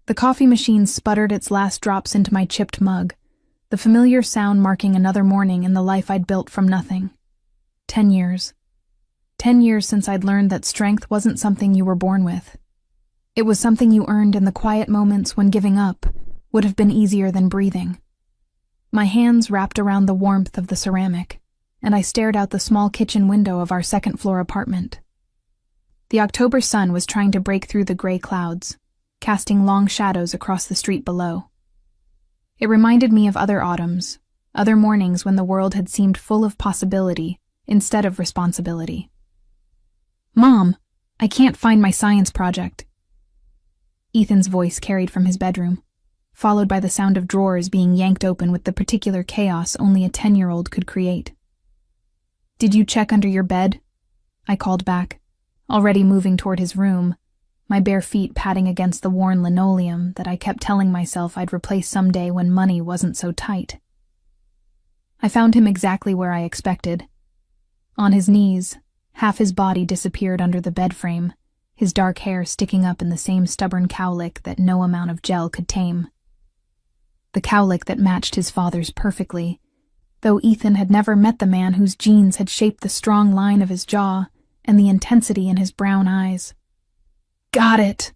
The coffee machine sputtered its last drops into my chipped mug, the familiar sound marking another morning in the life I'd built from nothing. 10 years. 10 years since I'd learned that strength wasn't something you were born with. It was something you earned in the quiet moments when giving up would have been easier than breathing. My hands wrapped around the warmth of the ceramic, and I stared out the small kitchen window of our second-floor apartment. The October sun was trying to break through the gray clouds, casting long shadows across the street below. It reminded me of other autumns, other mornings when the world had seemed full of possibility instead of responsibility. "Mom, I can't find my science project." Ethan's voice carried from his bedroom, followed by the sound of drawers being yanked open with the particular chaos only a 10-year-old could create. "Did you check under your bed?" I called back, already moving toward his room, my bare feet patting against the worn linoleum that I kept telling myself I'd replace someday when money wasn't so tight. I found him exactly where I expected. On his knees, half his body disappeared under the bed frame, his dark hair sticking up in the same stubborn cowlick that no amount of gel could tame. The cowlick that matched his father's perfectly, though Ethan had never met the man whose genes had shaped the strong line of his jaw and the intensity in his brown eyes. "Got it!"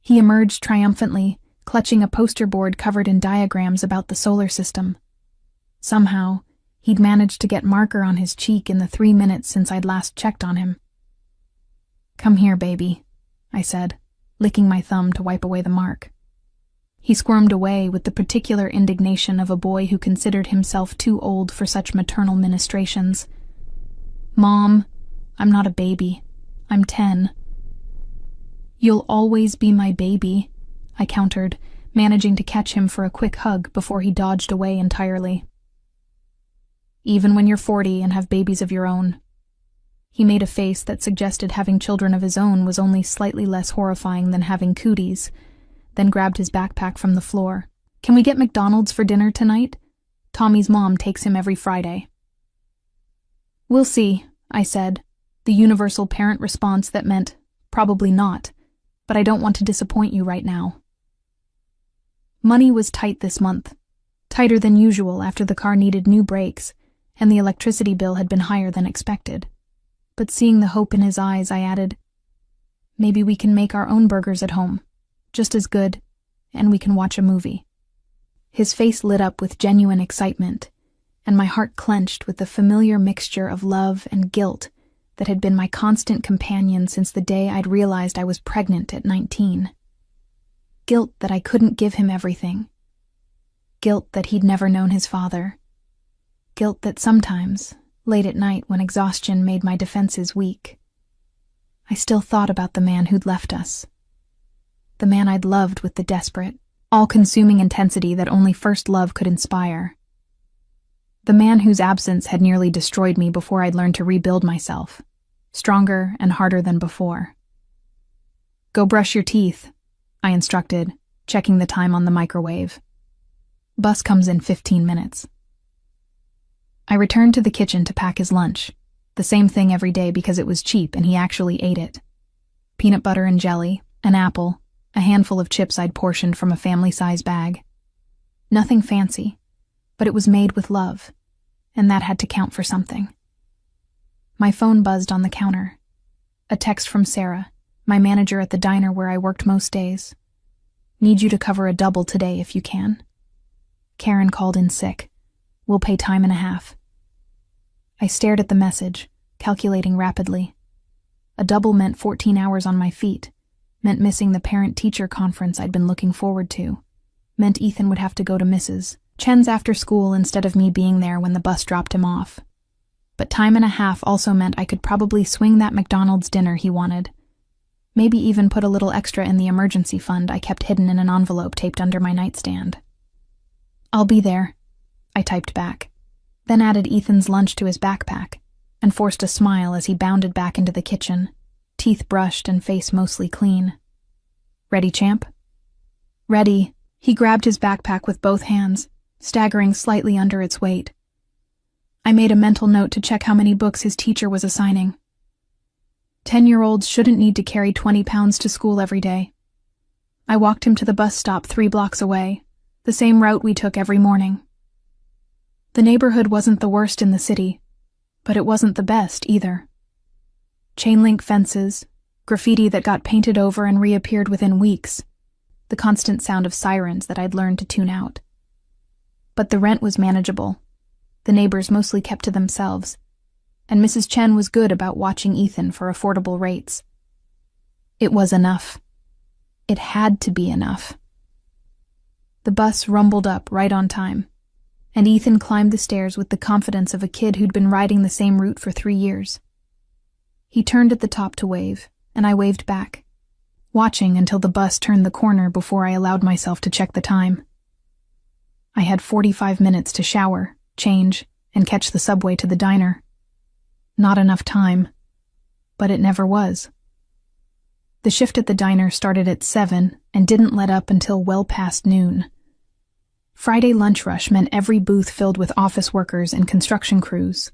He emerged triumphantly, clutching a poster board covered in diagrams about the solar system. Somehow, he'd managed to get marker on his cheek in the 3 minutes since I'd last checked on him. "Come here, baby," I said, licking my thumb to wipe away the mark. He squirmed away with the particular indignation of a boy who considered himself too old for such maternal ministrations. "Mom, I'm not a baby. I'm 10. "You'll always be my baby," I countered, managing to catch him for a quick hug before he dodged away entirely. "Even when you're 40 and have babies of your own." He made a face that suggested having children of his own was only slightly less horrifying than having cooties, then grabbed his backpack from the floor. "Can we get McDonald's for dinner tonight? Tommy's mom takes him every Friday." "We'll see," I said, the universal parent response that meant, probably not, but I don't want to disappoint you right now. Money was tight this month, tighter than usual after the car needed new brakes, and the electricity bill had been higher than expected. But seeing the hope in his eyes, I added, "Maybe we can make our own burgers at home, just as good, and we can watch a movie." His face lit up with genuine excitement, and my heart clenched with the familiar mixture of love and guilt that had been my constant companion since the day I'd realized I was pregnant at 19. Guilt that I couldn't give him everything. Guilt that he'd never known his father. Guilt that sometimes, late at night when exhaustion made my defenses weak, I still thought about the man who'd left us. The man I'd loved with the desperate, all-consuming intensity that only first love could inspire. The man whose absence had nearly destroyed me before I'd learned to rebuild myself, stronger and harder than before. "Go brush your teeth," I instructed, checking the time on the microwave. "Bus comes in 15 minutes. I returned to the kitchen to pack his lunch, the same thing every day because it was cheap and he actually ate it. Peanut butter and jelly, an apple, a handful of chips I'd portioned from a family-size bag. Nothing fancy, but it was made with love, and that had to count for something. My phone buzzed on the counter. A text from Sarah, my manager at the diner where I worked most days. "Need you to cover a double today if you can. Karen called in sick. We'll pay time and a half." I stared at the message, calculating rapidly. A double meant 14 hours on my feet, meant missing the parent-teacher conference I'd been looking forward to, meant Ethan would have to go to Mrs. Chen's after school instead of me being there when the bus dropped him off. But time and a half also meant I could probably swing that McDonald's dinner he wanted. Maybe even put a little extra in the emergency fund I kept hidden in an envelope taped under my nightstand. "I'll be there," I typed back, then added Ethan's lunch to his backpack, and forced a smile as he bounded back into the kitchen, teeth brushed and face mostly clean. "Ready, champ?" "Ready." He grabbed his backpack with both hands, staggering slightly under its weight. I made a mental note to check how many books his teacher was assigning. 10-year-olds shouldn't need to carry 20 pounds to school every day. I walked him to the bus stop 3 blocks away, the same route we took every morning. The neighborhood wasn't the worst in the city, but it wasn't the best either. Chain-link fences, graffiti that got painted over and reappeared within weeks, the constant sound of sirens that I'd learned to tune out. But the rent was manageable. The neighbors mostly kept to themselves, and Mrs. Chen was good about watching Ethan for affordable rates. It was enough. It had to be enough. The bus rumbled up right on time, and Ethan climbed the stairs with the confidence of a kid who'd been riding the same route for 3 years. He turned at the top to wave, and I waved back, watching until the bus turned the corner before I allowed myself to check the time. I had 45 minutes to shower, change, and catch the subway to the diner. Not enough time, but it never was. The shift at the diner started at 7 and didn't let up until well past noon. Friday lunch rush meant every booth filled with office workers and construction crews,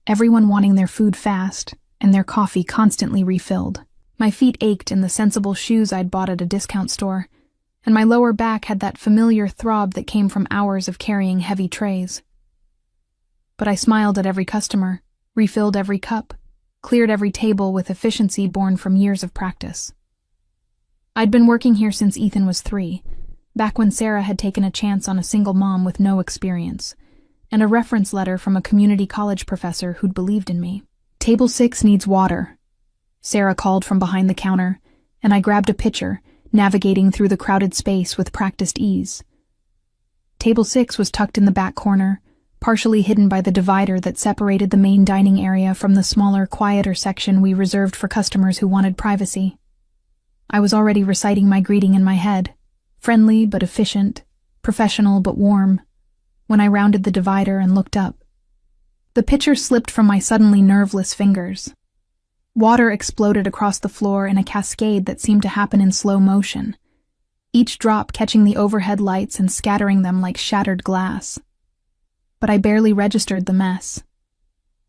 everyone wanting their food fast and their coffee constantly refilled. My feet ached in the sensible shoes I'd bought at a discount store, and my lower back had that familiar throb that came from hours of carrying heavy trays. But I smiled at every customer, refilled every cup, cleared every table with efficiency born from years of practice. I'd been working here since Ethan was 3, back when Sarah had taken a chance on a single mom with no experience, and a reference letter from a community college professor who'd believed in me. "Table 6 needs water," Sarah called from behind the counter, and I grabbed a pitcher, navigating through the crowded space with practiced ease. Table 6 was tucked in the back corner, partially hidden by the divider that separated the main dining area from the smaller, quieter section we reserved for customers who wanted privacy. I was already reciting my greeting in my head, friendly but efficient, professional but warm, when I rounded the divider and looked up. The pitcher slipped from my suddenly nerveless fingers. Water exploded across the floor in a cascade that seemed to happen in slow motion, each drop catching the overhead lights and scattering them like shattered glass. But I barely registered the mess,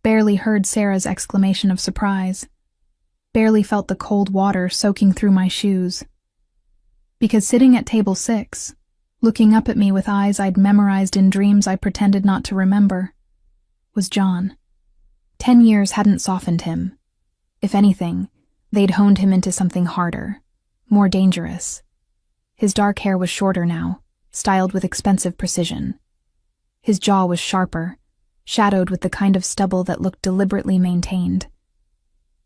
barely heard Sarah's exclamation of surprise, barely felt the cold water soaking through my shoes. Because sitting at table 6, looking up at me with eyes I'd memorized in dreams I pretended not to remember, was John. 10 years hadn't softened him. If anything, they'd honed him into something harder, more dangerous. His dark hair was shorter now, styled with expensive precision. His jaw was sharper, shadowed with the kind of stubble that looked deliberately maintained.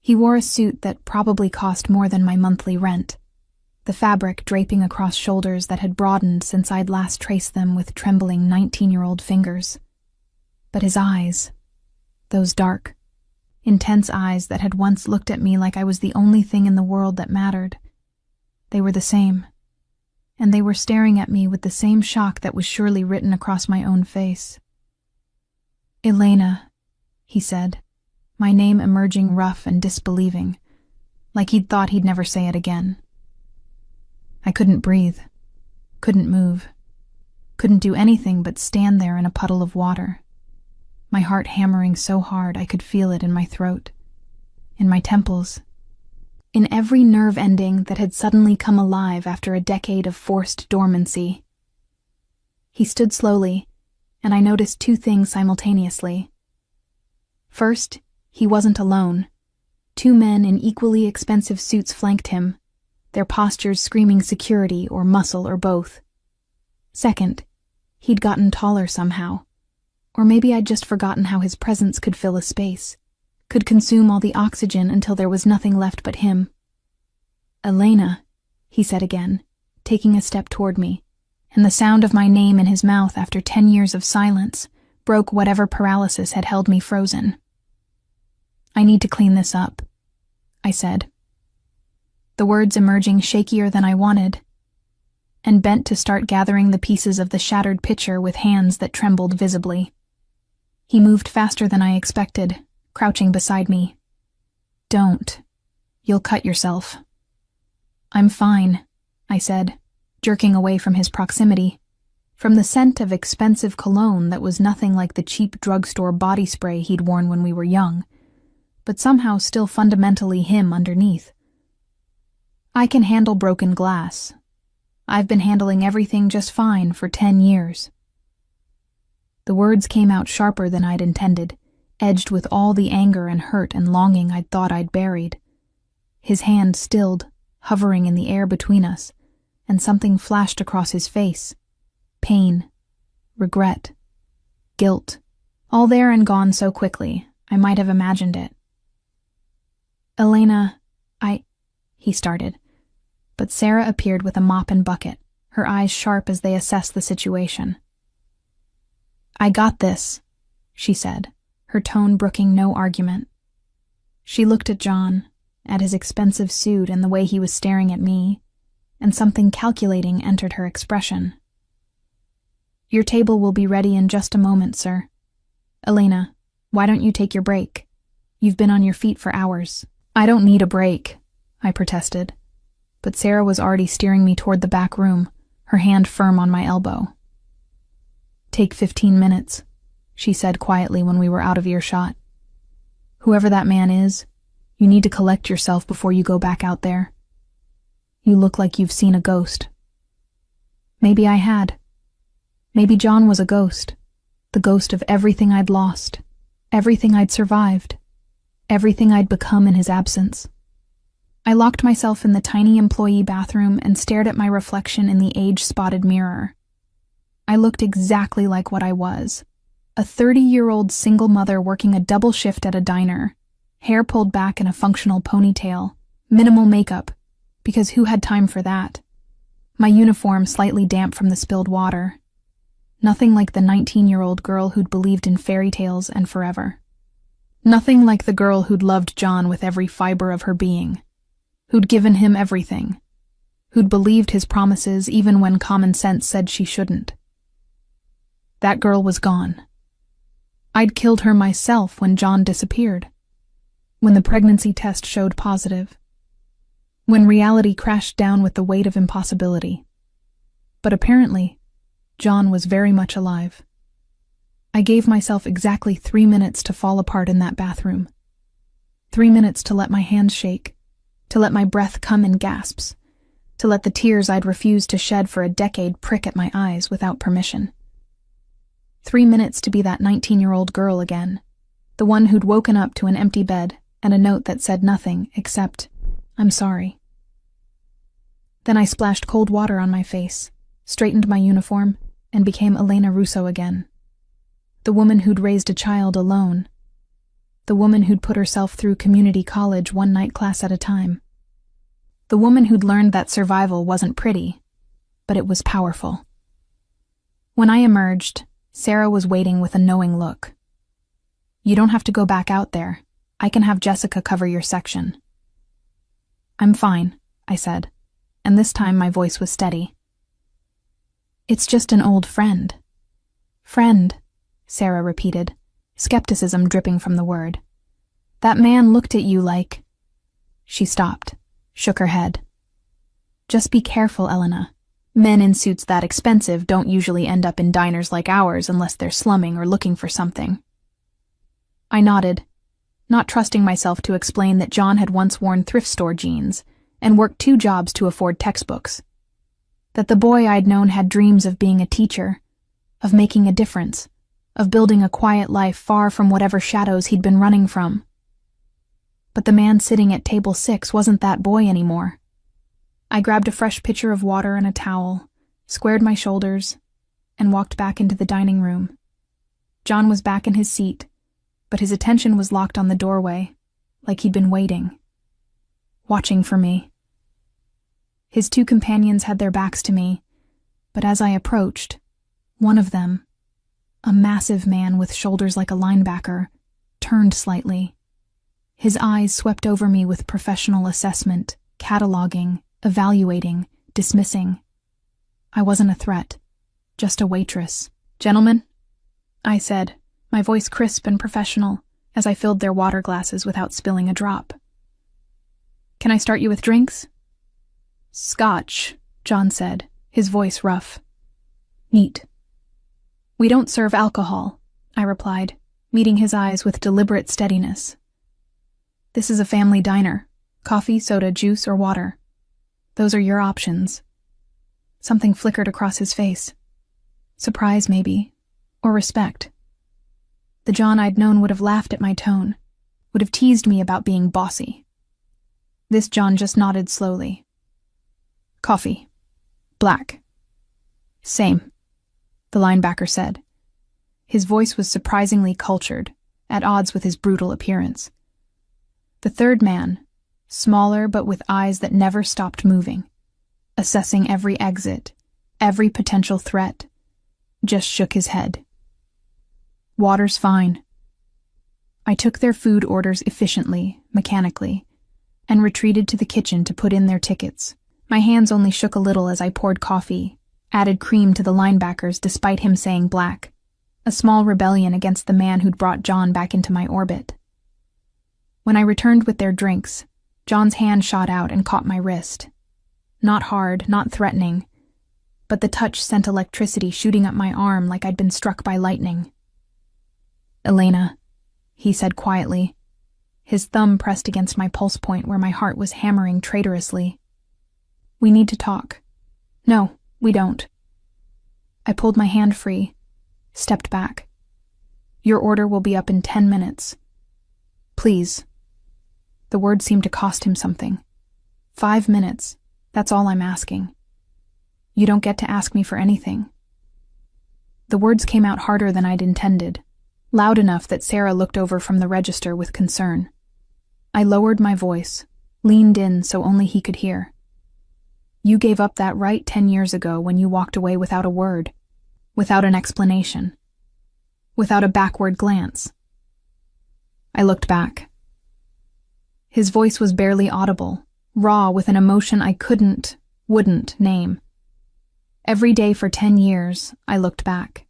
He wore a suit that probably cost more than my monthly rent, the fabric draping across shoulders that had broadened since I'd last traced them with trembling 19-year-old fingers. But his eyes, those dark, intense eyes that had once looked at me like I was the only thing in the world that mattered, they were the same. And they were staring at me with the same shock that was surely written across my own face. "Elena," he said, my name emerging rough and disbelieving, like he'd thought he'd never say it again. I couldn't breathe, couldn't move, couldn't do anything but stand there in a puddle of water, my heart hammering so hard I could feel it in my throat, in my temples, in every nerve ending that had suddenly come alive after a decade of forced dormancy. He stood slowly, and I noticed 2 things simultaneously. First, he wasn't alone. 2 men in equally expensive suits flanked him, their postures screaming security or muscle or both. Second, he'd gotten taller somehow. Or maybe I'd just forgotten how his presence could fill a space, could consume all the oxygen until there was nothing left but him. "Elena," he said again, taking a step toward me, and the sound of my name in his mouth after 10 years of silence broke whatever paralysis had held me frozen. "I need to clean this up," I said, the words emerging shakier than I wanted, and bent to start gathering the pieces of the shattered pitcher with hands that trembled visibly. He moved faster than I expected, crouching beside me. "Don't. You'll cut yourself." "I'm fine," I said, jerking away from his proximity, from the scent of expensive cologne that was nothing like the cheap drugstore body spray he'd worn when we were young, but somehow still fundamentally him underneath. "I can handle broken glass. I've been handling everything just fine for 10 years. The words came out sharper than I'd intended, edged with all the anger and hurt and longing I'd thought I'd buried. His hand stilled, hovering in the air between us, and something flashed across his face. Pain, regret, guilt, all there and gone so quickly, I might have imagined it. Elena, he started, but Sarah appeared with a mop and bucket, her eyes sharp as they assessed the situation. I got this, she said, her tone brooking no argument. She looked at John, at his expensive suit and the way he was staring at me, and something calculating entered her expression. Your table will be ready in just a moment, sir. Elena, why don't you take your break? You've been on your feet for hours. I don't need a break, I protested, but Sarah was already steering me toward the back room, her hand firm on my elbow. Take 15 minutes, she said quietly when we were out of earshot. Whoever that man is, you need to collect yourself before you go back out there. You look like you've seen a ghost. Maybe I had. Maybe John was a ghost, the ghost of everything I'd lost, everything I'd survived, everything I'd become in his absence. I locked myself in the tiny employee bathroom and stared at my reflection in the age-spotted mirror. I looked exactly like what I was, a 30-year-old single mother working a double shift at a diner, hair pulled back in a functional ponytail, minimal makeup, because who had time for that? My uniform slightly damp from the spilled water. Nothing like the 19-year-old girl who'd believed in fairy tales and forever. Nothing like the girl who'd loved John with every fiber of her being, who'd given him everything, who'd believed his promises even when common sense said she shouldn't. That girl was gone. I'd killed her myself when John disappeared, when the pregnancy test showed positive, when reality crashed down with the weight of impossibility. But apparently, John was very much alive. I gave myself exactly 3 minutes to fall apart in that bathroom. 3 minutes to let my hands shake, to let my breath come in gasps, to let the tears I'd refused to shed for a decade prick at my eyes without permission. 3 minutes to be that 19-year-old girl again, the one who'd woken up to an empty bed and a note that said nothing except, I'm sorry. Then I splashed cold water on my face, straightened my uniform, and became Elena Russo again. The woman who'd raised a child alone. The woman who'd put herself through community college one night class at a time. The woman who'd learned that survival wasn't pretty, but it was powerful. When I emerged, Sarah was waiting with a knowing look. You don't have to go back out there. I can have Jessica cover your section. I'm fine, I said, and this time my voice was steady. It's just an old friend. Friend, Sarah repeated, skepticism dripping from the word. That man looked at you like... She stopped, shook her head. Just be careful, Elena. Men in suits that expensive don't usually end up in diners like ours unless they're slumming or looking for something. I nodded, not trusting myself to explain that John had once worn thrift store jeans and worked 2 jobs to afford textbooks. That the boy I'd known had dreams of being a teacher, of making a difference, of building a quiet life far from whatever shadows he'd been running from. But the man sitting at table 6 wasn't that boy anymore. I grabbed a fresh pitcher of water and a towel, squared my shoulders, and walked back into the dining room. John was back in his seat, but his attention was locked on the doorway, like he'd been waiting, watching for me. His 2 companions had their backs to me, but as I approached, one of them, a massive man with shoulders like a linebacker, turned slightly. His eyes swept over me with professional assessment, cataloging, evaluating, dismissing. I wasn't a threat, just a waitress. Gentlemen, I said, my voice crisp and professional, as I filled their water glasses without spilling a drop. Can I start you with drinks? Scotch, John said, his voice rough. Neat. We don't serve alcohol, I replied, meeting his eyes with deliberate steadiness. This is a family diner. Coffee, soda, juice, or water. Those are your options. Something flickered across his face. Surprise, maybe, or respect. The John I'd known would have laughed at my tone, would have teased me about being bossy. This John just nodded slowly. Coffee. Black. Same, the linebacker said. His voice was surprisingly cultured, at odds with his brutal appearance. The third man, smaller but with eyes that never stopped moving, assessing every exit, every potential threat, just shook his head. Water's fine. I took their food orders efficiently, mechanically, and retreated to the kitchen to put in their tickets. My hands only shook a little as I poured coffee, added cream to the linebackers despite him saying black, a small rebellion against the man who'd brought John back into my orbit. When I returned with their drinks, John's hand shot out and caught my wrist. Not hard, not threatening, but the touch sent electricity shooting up my arm like I'd been struck by lightning. Elena, he said quietly, his thumb pressed against my pulse point where my heart was hammering traitorously. We need to talk. No, we don't. I pulled my hand free, stepped back. Your order will be up in 10 minutes. Please. The word seemed to cost him something. 5 minutes, that's all I'm asking. You don't get to ask me for anything. The words came out harder than I'd intended, loud enough that Sarah looked over from the register with concern. I lowered my voice, leaned in so only he could hear. You gave up that right 10 years ago when you walked away without a word, without an explanation, without a backward glance. I looked back. His voice was barely audible, raw with an emotion I wouldn't name. Every day for 10 years, I looked back.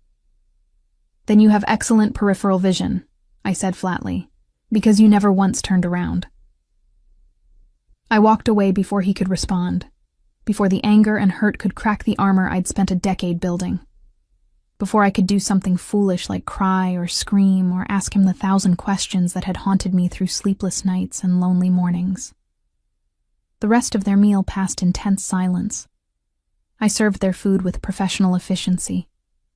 Then you have excellent peripheral vision, I said flatly, because you never once turned around. I walked away before he could respond, before the anger and hurt could crack the armor I'd spent a decade building, before I could do something foolish like cry or scream or ask him the 1,000 questions that had haunted me through sleepless nights and lonely mornings. The rest of their meal passed in tense silence. I served their food with professional efficiency,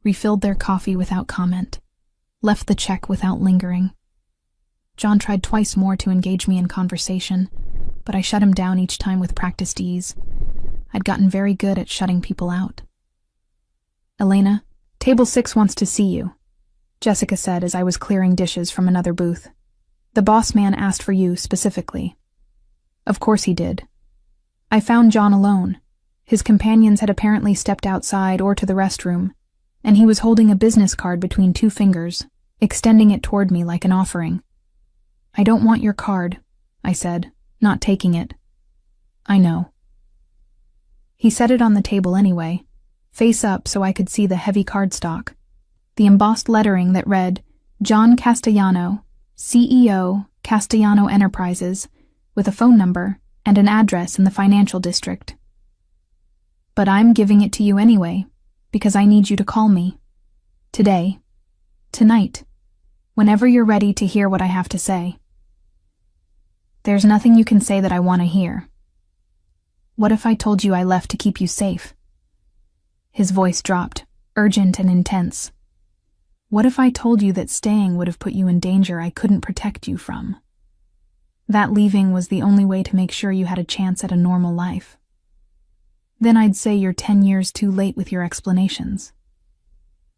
refilled their coffee without comment, left the check without lingering. John tried twice more to engage me in conversation, but I shut him down each time with practiced ease. I'd gotten very good at shutting people out. Elena, Table 6 wants to see you, Jessica said as I was clearing dishes from another booth. The boss man asked for you specifically. Of course he did. I found John alone. His companions had apparently stepped outside or to the restroom, and he was holding a business card between 2 fingers, extending it toward me like an offering. I don't want your card, I said, not taking it. I know. He set it on the table anyway, face up so I could see the heavy cardstock, the embossed lettering that read, John Castellano, CEO, Castellano Enterprises, with a phone number and an address in the financial district. But I'm giving it to you anyway, because I need you to call me. Today. Tonight. Whenever you're ready to hear what I have to say. There's nothing you can say that I want to hear. What if I told you I left to keep you safe? His voice dropped, urgent and intense. What if I told you that staying would have put you in danger I couldn't protect you from? That leaving was the only way to make sure you had a chance at a normal life. Then I'd say you're 10 years too late with your explanations.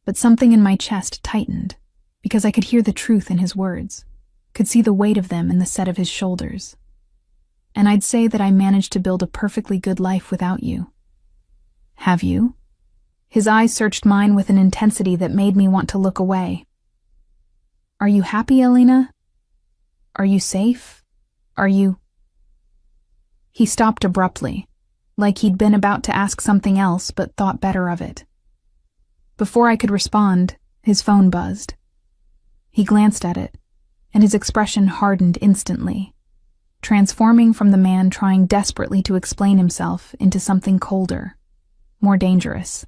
But something in my chest tightened, because I could hear the truth in his words, could see the weight of them in the set of his shoulders. And I'd say that I managed to build a perfectly good life without you. Have you? His eyes searched mine with an intensity that made me want to look away. Are you happy, Elena? Are you safe? Are you... He stopped abruptly, like he'd been about to ask something else but thought better of it. Before I could respond, his phone buzzed. He glanced at it, and his expression hardened instantly, transforming from the man trying desperately to explain himself into something colder, more dangerous.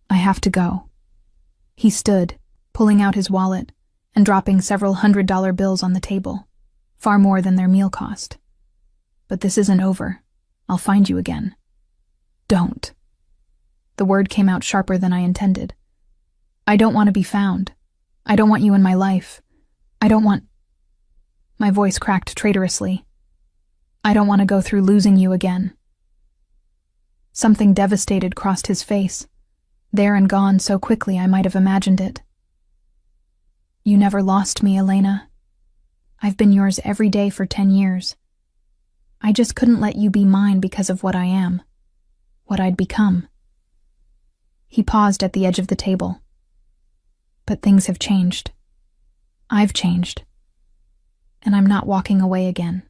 I have to go. He stood, pulling out his wallet and dropping several $100 bills on the table, far more than their meal cost. But this isn't over. I'll find you again. Don't. The word came out sharper than I intended. I don't want to be found. I don't want you in my life. I don't want... My voice cracked traitorously. I don't want to go through losing you again. Something devastated crossed his face, there and gone so quickly I might have imagined it. You never lost me, Elena. I've been yours every day for 10 years. I just couldn't let you be mine because of what I am, what I'd become. He paused at the edge of the table. But things have changed. I've changed. And I'm not walking away again.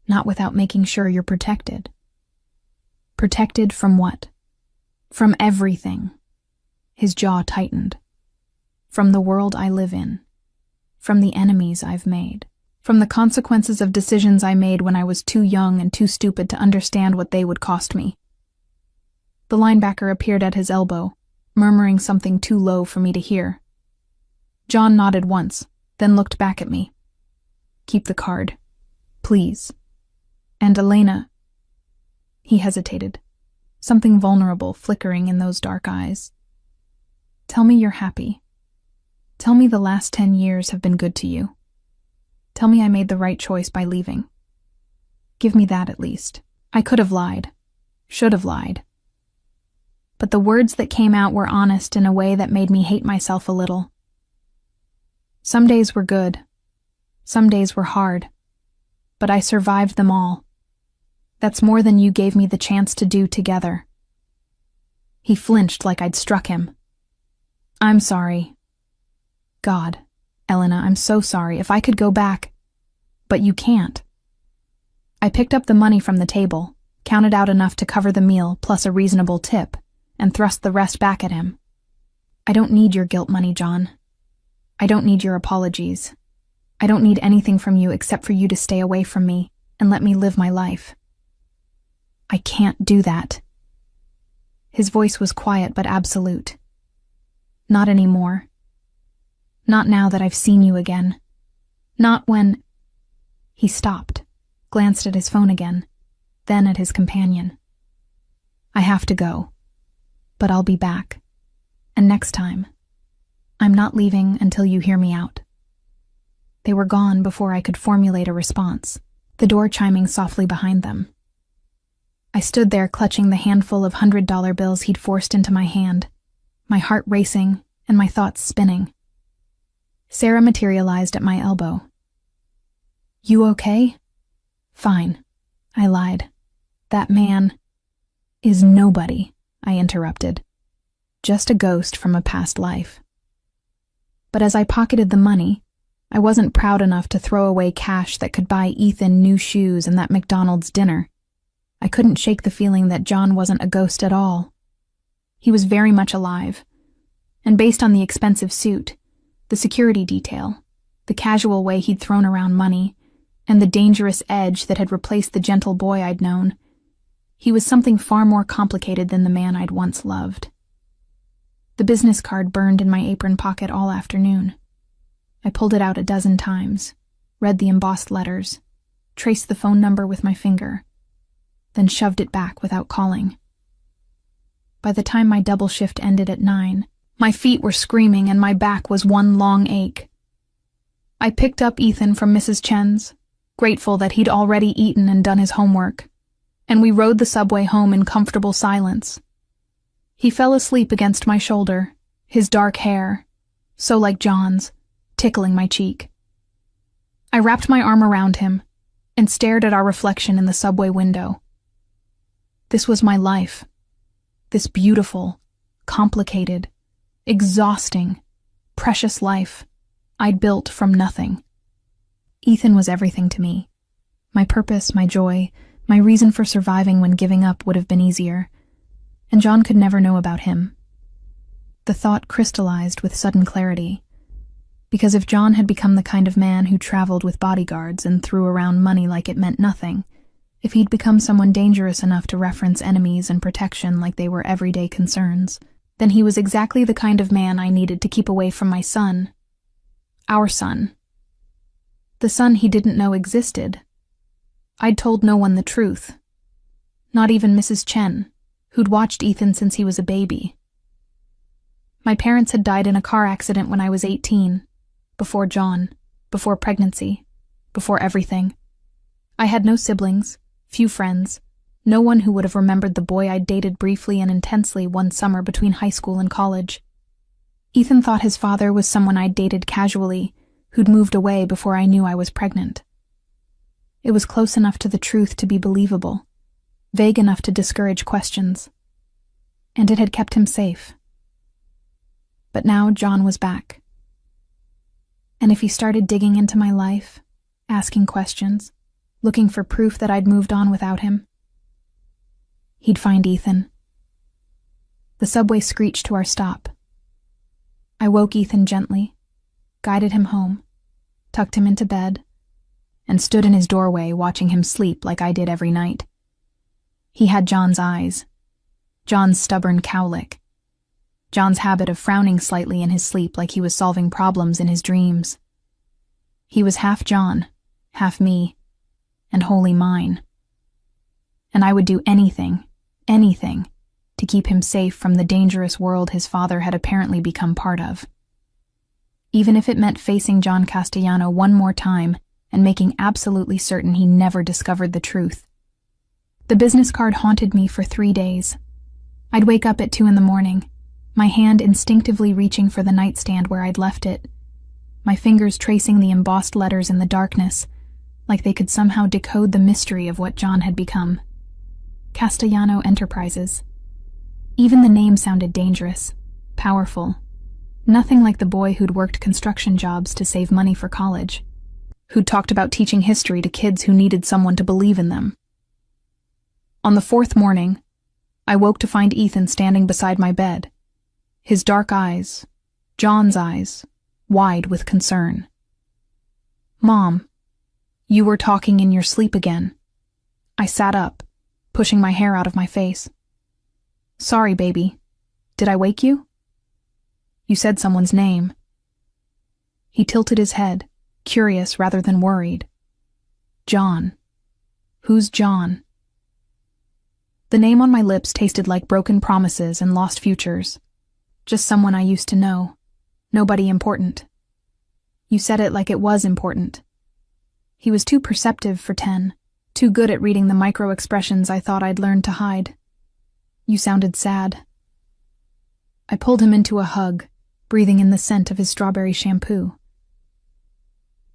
Not without making sure you're protected. Protected from what? From everything. His jaw tightened. From the world I live in. From the enemies I've made. From the consequences of decisions I made when I was too young and too stupid to understand what they would cost me. The linebacker appeared at his elbow, murmuring something too low for me to hear. John nodded once, then looked back at me. Keep the card, please. And Elena... He hesitated, something vulnerable flickering in those dark eyes. Tell me you're happy. Tell me the last 10 years have been good to you. Tell me I made the right choice by leaving. Give me that at least. I could have lied. Should have lied. But the words that came out were honest in a way that made me hate myself a little. Some days were good. Some days were hard. But I survived them all. That's more than you gave me the chance to do together. He flinched like I'd struck him. I'm sorry. God, Elena, I'm so sorry. If I could go back. But you can't. I picked up the money from the table, counted out enough to cover the meal plus a reasonable tip, and thrust the rest back at him. I don't need your guilt money, John. I don't need your apologies. I don't need anything from you except for you to stay away from me and let me live my life. I can't do that. His voice was quiet but absolute. Not anymore. Not now that I've seen you again. Not when... He stopped, glanced at his phone again, then at his companion. I have to go, but I'll be back. And next time, I'm not leaving until you hear me out. They were gone before I could formulate a response, the door chiming softly behind them. I stood there clutching the handful of $100 bills he'd forced into my hand, my heart racing and my thoughts spinning. Sarah materialized at my elbow. You okay? Fine, I lied. That man is nobody, I interrupted. Just a ghost from a past life. But as I pocketed the money, I wasn't proud enough to throw away cash that could buy Ethan new shoes and that McDonald's dinner. I couldn't shake the feeling that John wasn't a ghost at all. He was very much alive, and based on the expensive suit, the security detail, the casual way he'd thrown around money, and the dangerous edge that had replaced the gentle boy I'd known, he was something far more complicated than the man I'd once loved. The business card burned in my apron pocket all afternoon. I pulled it out a dozen times, read the embossed letters, traced the phone number with my finger, then shoved it back without calling. By the time my double shift ended at 9, my feet were screaming and my back was one long ache. I picked up Ethan from Mrs. Chen's, grateful that he'd already eaten and done his homework, and we rode the subway home in comfortable silence. He fell asleep against my shoulder, his dark hair, so like John's, tickling my cheek. I wrapped my arm around him and stared at our reflection in the subway window. This was my life. This beautiful, complicated, exhausting, precious life I'd built from nothing. Ethan was everything to me. My purpose, my joy, my reason for surviving when giving up would have been easier. And John could never know about him. The thought crystallized with sudden clarity. Because if John had become the kind of man who traveled with bodyguards and threw around money like it meant nothing, if he'd become someone dangerous enough to reference enemies and protection like they were everyday concerns, then he was exactly the kind of man I needed to keep away from my son. Our son. The son he didn't know existed. I'd told no one the truth. Not even Mrs. Chen, who'd watched Ethan since he was a baby. My parents had died in a car accident when I was 18, before John, before pregnancy, before everything. I had no siblings, few friends, no one who would have remembered the boy I'd dated briefly and intensely one summer between high school and college. Ethan thought his father was someone I'd dated casually, who'd moved away before I knew I was pregnant. It was close enough to the truth to be believable, vague enough to discourage questions. And it had kept him safe. But now John was back. And if he started digging into my life, asking questions, looking for proof that I'd moved on without him, he'd find Ethan. The subway screeched to our stop. I woke Ethan gently, guided him home, tucked him into bed, and stood in his doorway watching him sleep like I did every night. He had John's eyes, John's stubborn cowlick, John's habit of frowning slightly in his sleep like he was solving problems in his dreams. He was half John, half me, and wholly mine. And I would do anything, to keep him safe from the dangerous world his father had apparently become part of. Even if it meant facing John Castellano one more time and making absolutely certain he never discovered the truth. The business card haunted me for 3 days. I'd wake up at 2 a.m, my hand instinctively reaching for the nightstand where I'd left it, my fingers tracing the embossed letters in the darkness, like they could somehow decode the mystery of what John had become. Castellano Enterprises. Even the name sounded dangerous, powerful. Nothing like the boy who'd worked construction jobs to save money for college, who'd talked about teaching history to kids who needed someone to believe in them. On the 4th morning, I woke to find Ethan standing beside my bed, his dark eyes, John's eyes, wide with concern. "Mom, you were talking in your sleep again." I sat up, pushing my hair out of my face. "Sorry, baby. Did I wake you?" "You said someone's name." He tilted his head, curious rather than worried. "John. Who's John?" The name on my lips tasted like broken promises and lost futures. Just someone I used to know. Nobody important. You said it like it was important. He was too perceptive for 10, too good at reading the micro-expressions I thought I'd learned to hide. You sounded sad. I pulled him into a hug, breathing in the scent of his strawberry shampoo.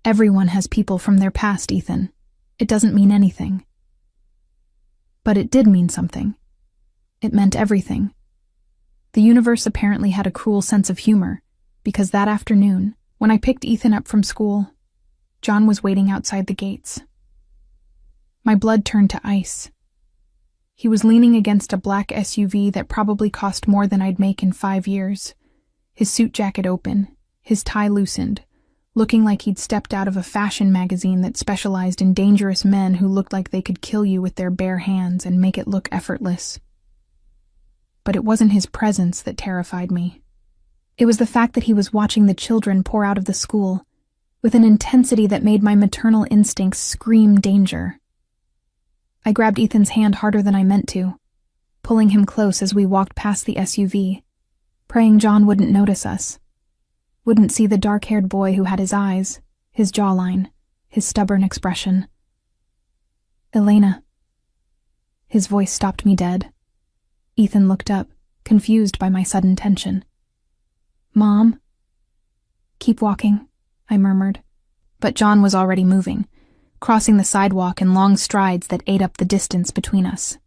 Everyone has people from their past, Ethan. It doesn't mean anything. But it did mean something. It meant everything. The universe apparently had a cruel sense of humor, because that afternoon, when I picked Ethan up from school, John was waiting outside the gates. My blood turned to ice. He was leaning against a black SUV that probably cost more than I'd make in 5 years, his suit jacket open, his tie loosened, looking like he'd stepped out of a fashion magazine that specialized in dangerous men who looked like they could kill you with their bare hands and make it look effortless. But it wasn't his presence that terrified me. It was the fact that he was watching the children pour out of the school, with an intensity that made my maternal instincts scream danger. I grabbed Ethan's hand harder than I meant to, pulling him close as we walked past the SUV, praying John wouldn't notice us, wouldn't see the dark-haired boy who had his eyes, his jawline, his stubborn expression. "Elena." His voice stopped me dead. Ethan looked up, confused by my sudden tension. "Mom?" "Keep walking," I murmured. But John was already moving, crossing the sidewalk in long strides that ate up the distance between us.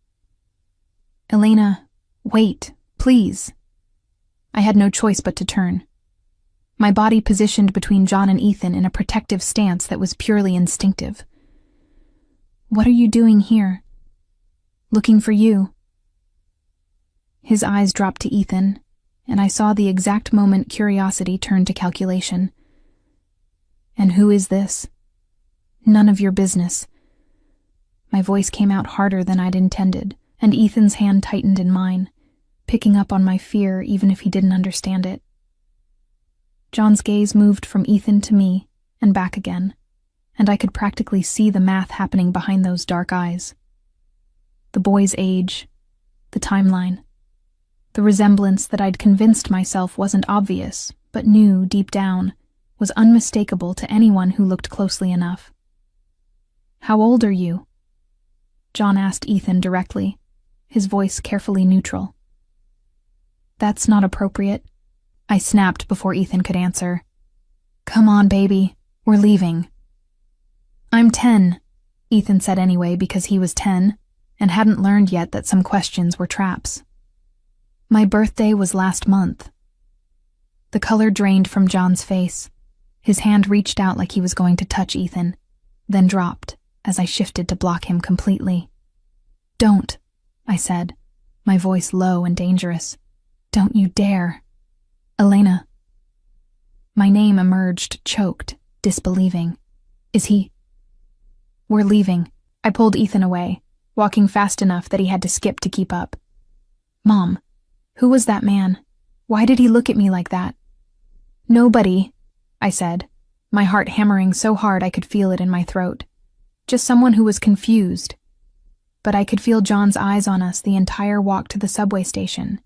"Elena, wait, please." I had no choice but to turn. My body positioned between John and Ethan in a protective stance that was purely instinctive. "What are you doing here?" "Looking for you." His eyes dropped to Ethan, and I saw the exact moment curiosity turned to calculation. "And who is this?" "None of your business." My voice came out harder than I'd intended, and Ethan's hand tightened in mine, picking up on my fear even if he didn't understand it. John's gaze moved from Ethan to me and back again, and I could practically see the math happening behind those dark eyes. The boy's age, The timeline. The resemblance that I'd convinced myself wasn't obvious, but knew, deep down, was unmistakable to anyone who looked closely enough. "How old are you?" John asked Ethan directly, his voice carefully neutral. "That's not appropriate," I snapped before Ethan could answer. "Come on, baby, we're leaving." "I'm 10, Ethan said anyway because he was 10 and hadn't learned yet that some questions were traps. "My birthday was last month." The color drained from John's face. His hand reached out like he was going to touch Ethan, then dropped as I shifted to block him completely. "Don't," I said, my voice low and dangerous. "Don't you dare. Elena." My name emerged, choked, disbelieving. "Is he—" "We're leaving." I pulled Ethan away, walking fast enough that he had to skip to keep up. "Mom, who was that man? Why did he look at me like that?" "Nobody," I said, my heart hammering so hard I could feel it in my throat. "Just someone who was confused." But I could feel John's eyes on us the entire walk to the subway station,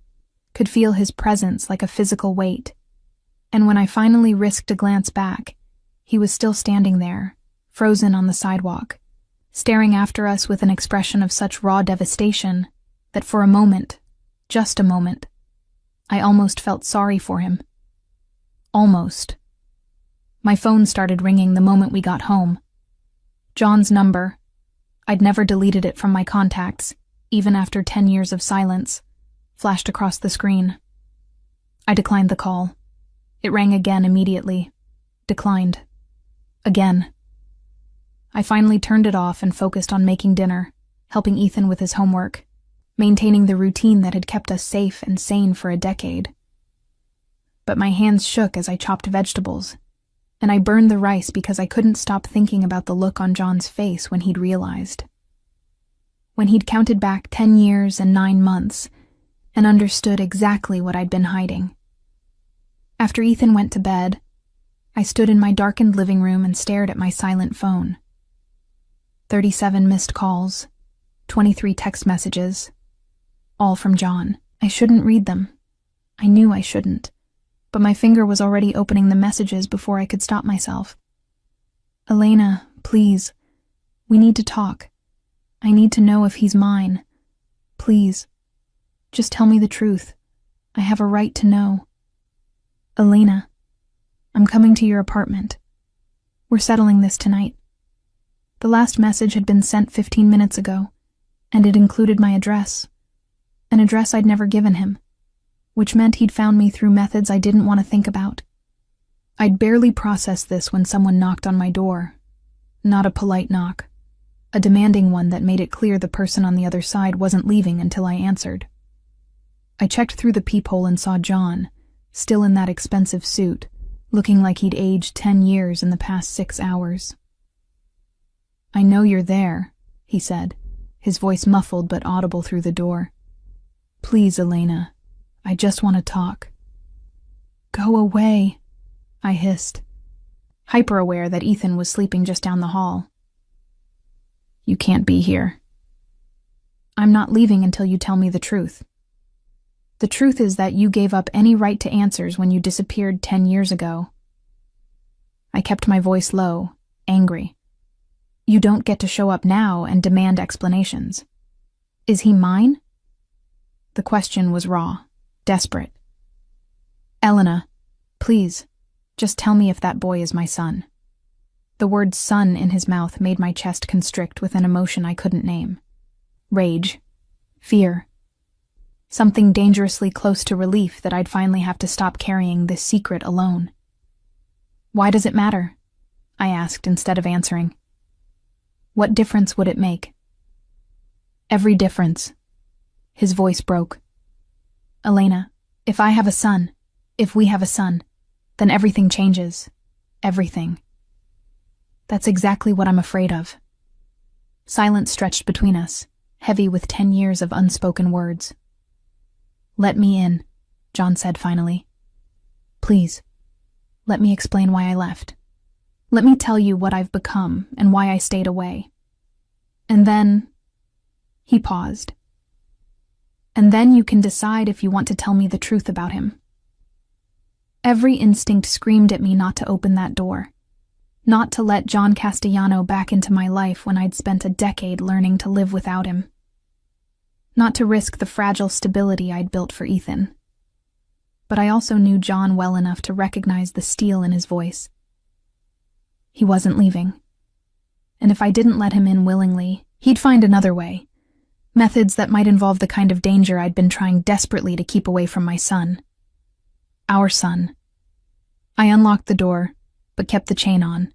could feel his presence like a physical weight. And when I finally risked a glance back, he was still standing there, frozen on the sidewalk, staring after us with an expression of such raw devastation that for a moment, just a moment, I almost felt sorry for him. Almost. My phone started ringing the moment we got home. John's number. I'd never deleted it from my contacts, even after 10 years of silence, flashed across the screen. I declined the call. It rang again immediately. Declined. Again. I finally turned it off and focused on making dinner, helping Ethan with his homework, maintaining the routine that had kept us safe and sane for a decade. But my hands shook as I chopped vegetables, and I burned the rice because I couldn't stop thinking about the look on John's face when he'd realized. When he'd counted back 10 years and 9 months and understood exactly what I'd been hiding. After Ethan went to bed, I stood in my darkened living room and stared at my silent phone. 37 missed calls, 23 text messages, all from John. I shouldn't read them. I knew I shouldn't, but my finger was already opening the messages before I could stop myself. "Elena, please. We need to talk. I need to know if he's mine. Please. Just tell me the truth. I have a right to know. Elena, I'm coming to your apartment. We're settling this tonight." The last message had been sent 15 minutes ago, and it included my address, an address I'd never given him, which meant he'd found me through methods I didn't want to think about. I'd barely processed this when someone knocked on my door. Not a polite knock, a demanding one that made it clear the person on the other side wasn't leaving until I answered. I checked through the peephole and saw John, still in that expensive suit, looking like he'd aged 10 years in the past 6 hours. "I know you're there," he said, his voice muffled but audible through the door. "Please, Elena, I just want to talk." "Go away," I hissed, hyper-aware that Ethan was sleeping just down the hall. "You can't be here." "I'm not leaving until you tell me the truth. The truth is that you gave up any right to answers when you disappeared 10 years ago." I kept my voice low, angry. "You don't get to show up now and demand explanations. Is he mine?" The question was raw, desperate. "Elena, please, just tell me if that boy is my son." The word son in his mouth made my chest constrict with an emotion I couldn't name. Rage. Fear. Something dangerously close to relief that I'd finally have to stop carrying this secret alone. "Why does it matter?" I asked instead of answering. "What difference would it make?" "Every difference." His voice broke. "Elena, if I have a son, if we have a son, then everything changes. Everything." "That's exactly what I'm afraid of." Silence stretched between us, heavy with 10 years of unspoken words. "Let me in," John said finally. "Please, let me explain why I left. Let me tell you what I've become and why I stayed away." And then he paused. and then you can decide if you want to tell me the truth about him." Every instinct screamed at me not to open that door, not to let John Castellano back into my life when I'd spent a decade learning to live without him, not to risk the fragile stability I'd built for Ethan. But I also knew John well enough to recognize the steel in his voice. He wasn't leaving. And if I didn't let him in willingly, he'd find another way. Methods that might involve the kind of danger I'd been trying desperately to keep away from my son. Our son. I unlocked the door, but kept the chain on,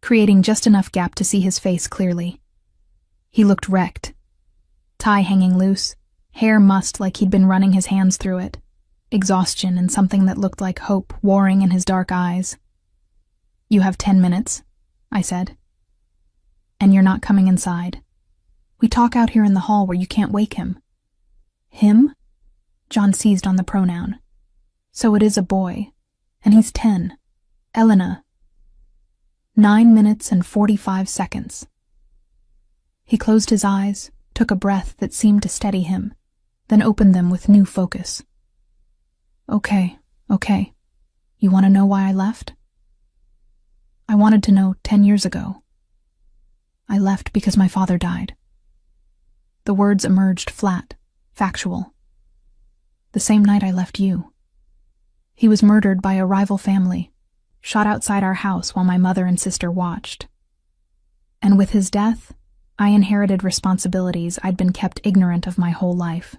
creating just enough gap to see his face clearly. He looked wrecked. Tie hanging loose, hair mussed like he'd been running his hands through it, exhaustion and something that looked like hope warring in his dark eyes. "You have 10 minutes," I said. "And you're not coming inside. We talk out here in the hall where you can't wake him." "Him?" John seized on the pronoun. "So it is a boy, and he's 10. Elena." 9 minutes and 45 seconds. He closed his eyes, took a breath that seemed to steady him, then opened them with new focus. Okay. You want to know why I left?" "I wanted to know 10 years ago. I left because my father died." The words emerged flat, factual. "The same night I left you. He was murdered by a rival family, shot outside our house while my mother and sister watched. And with his death, I inherited responsibilities I'd been kept ignorant of my whole life."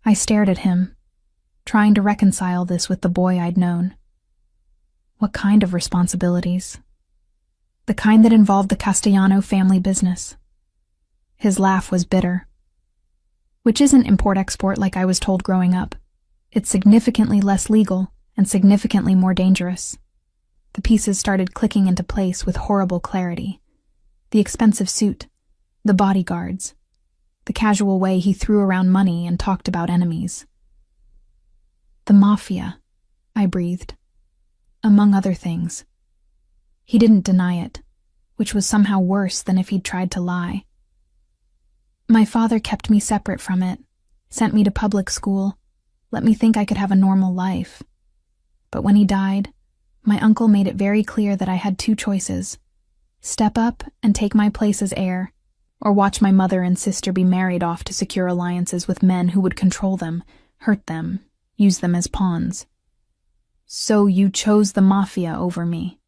I stared at him, trying to reconcile this with the boy I'd known. What kind of responsibilities? The kind that involved the Castellano family business. His laugh was bitter. "Which isn't import-export like I was told growing up. It's significantly less legal and significantly more dangerous." The pieces started clicking into place with horrible clarity. The expensive suit, the bodyguards, the casual way he threw around money and talked about enemies. "The Mafia," I breathed. "Among other things." He didn't deny it, which was somehow worse than if he'd tried to lie. "My father kept me separate from it, sent me to public school, let me think I could have a normal life. But when he died, my uncle made it very clear that I had two choices: step up and take my place as heir, or watch my mother and sister be married off to secure alliances with men who would control them, hurt them, use them as pawns. So you chose the Mafia over me."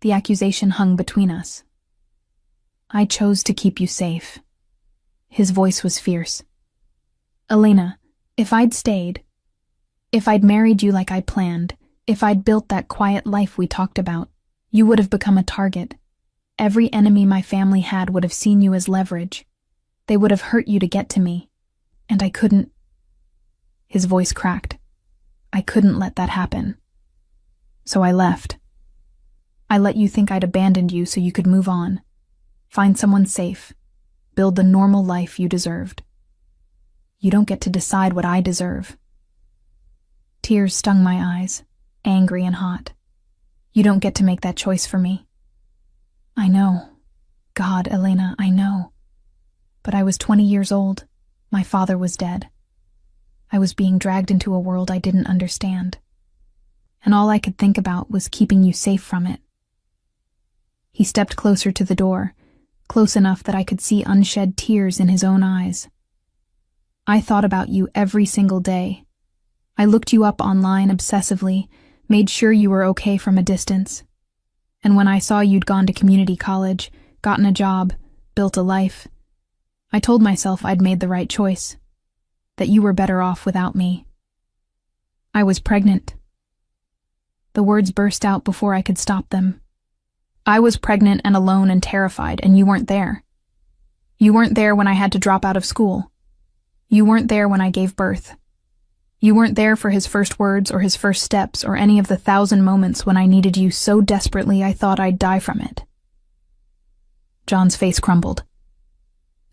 The accusation hung between us. "I chose to keep you safe." His voice was fierce. "Elena, if I'd stayed, if I'd married you like I planned, if I'd built that quiet life we talked about, you would have become a target. Every enemy my family had would have seen you as leverage. They would have hurt you to get to me. And I couldn't." His voice cracked. "I couldn't let that happen. So I left. I let you think I'd abandoned you so you could move on, find someone safe, build the normal life you deserved. You don't get to decide what I deserve." Tears stung my eyes, angry and hot. "You don't get to make that choice for me." "I know. God, Elena, I know. But I was 20 years old. My father was dead. I was being dragged into a world I didn't understand. And all I could think about was keeping you safe from it." He stepped closer to the door, close enough that I could see unshed tears in his own eyes. "I thought about you every single day. I looked you up online obsessively, made sure you were okay from a distance. And when I saw you'd gone to community college, gotten a job, built a life, I told myself I'd made the right choice, that you were better off without me. I was pregnant." The words burst out before I could stop them. "I was pregnant and alone and terrified, and you weren't there. You weren't there when I had to drop out of school. You weren't there when I gave birth. You weren't there for his first words or his first steps or any of the 1,000 moments when I needed you so desperately I thought I'd die from it." John's face crumbled.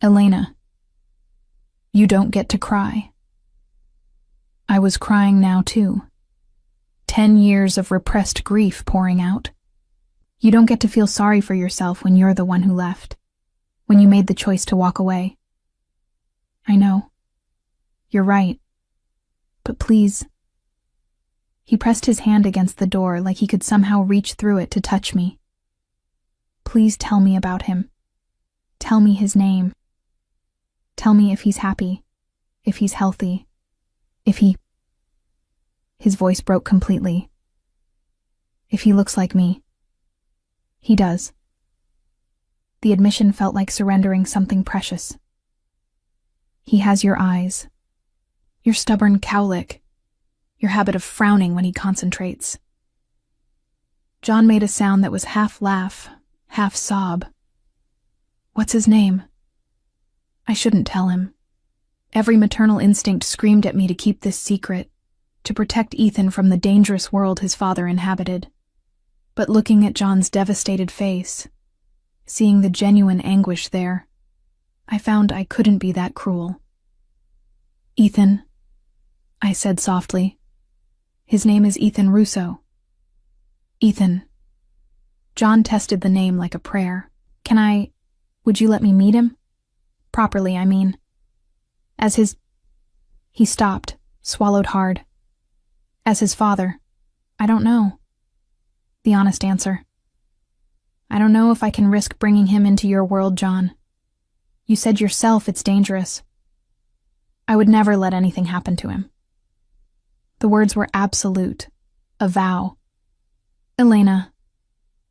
"Elena, you don't get to cry." I was crying now too. 10 years of repressed grief pouring out. You don't get to feel sorry for yourself when you're the one who left, when you made the choice to walk away. "I know. You're right. But please. He pressed his hand against the door like he could somehow reach through it to touch me. Please tell me about him. Tell me his name. Tell me if he's happy, if he's healthy, if he... His voice broke completely. If he looks like me. He does. The admission felt like surrendering something precious. He has your eyes. Your stubborn cowlick. Your habit of frowning when he concentrates. John made a sound that was half laugh, half sob. What's his name? I shouldn't tell him. Every maternal instinct screamed at me to keep this secret, to protect Ethan from the dangerous world his father inhabited. But looking at John's devastated face, seeing the genuine anguish there, I found I couldn't be that cruel. Ethan, I said softly. His name is Ethan Russo. Ethan. John tested the name like a prayer. Would you let me meet him? Properly, I mean. As his... He stopped, swallowed hard. As his father, I don't know. The honest answer. I don't know if I can risk bringing him into your world, John. You said yourself it's dangerous. I would never let anything happen to him. The words were absolute, a vow. Elena,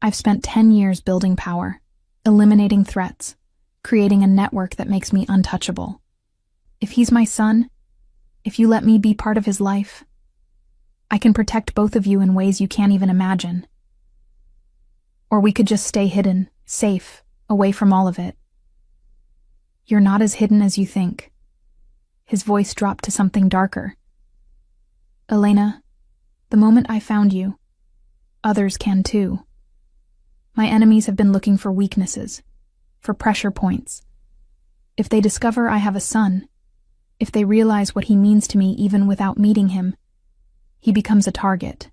I've spent 10 years building power, eliminating threats, creating a network that makes me untouchable. If he's my son, if you let me be part of his life, I can protect both of you in ways you can't even imagine. Or we could just stay hidden, safe, away from all of it. You're not as hidden as you think. His voice dropped to something darker. Elena, the moment I found you, others can too. My enemies have been looking for weaknesses, for pressure points. If they discover I have a son, if they realize what he means to me even without meeting him, he becomes a target.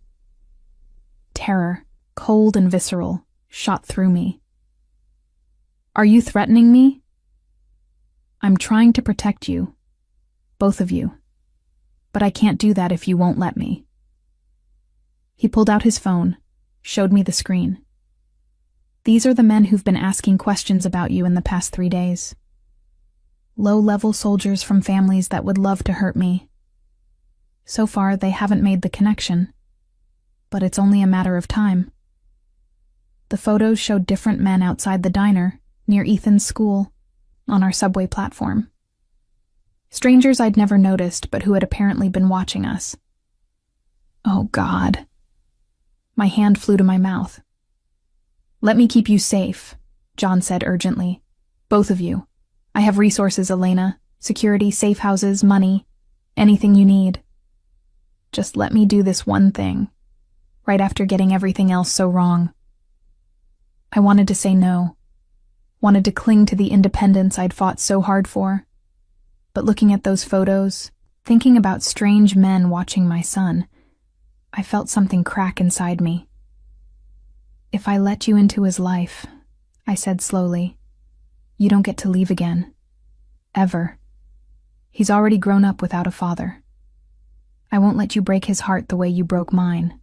Terror, cold and visceral, shot through me. Are you threatening me? I'm trying to protect you, both of you, but I can't do that if you won't let me. He pulled out his phone, showed me the screen. These are the men who've been asking questions about you in the past 3 days. Low-level soldiers from families that would love to hurt me. So far, they haven't made the connection, but it's only a matter of time. The photos showed different men outside the diner, near Ethan's school, on our subway platform. Strangers I'd never noticed, but who had apparently been watching us. Oh, God. My hand flew to my mouth. Let me keep you safe, John said urgently. Both of you. I have resources, Elena. Security, safe houses, money. Anything you need. Just let me do this one thing, right after getting everything else so wrong. I wanted to say no. Wanted to cling to the independence I'd fought so hard for. But looking at those photos, thinking about strange men watching my son, I felt something crack inside me. If I let you into his life, I said slowly, you don't get to leave again. Ever. He's already grown up without a father. I won't let you break his heart the way you broke mine.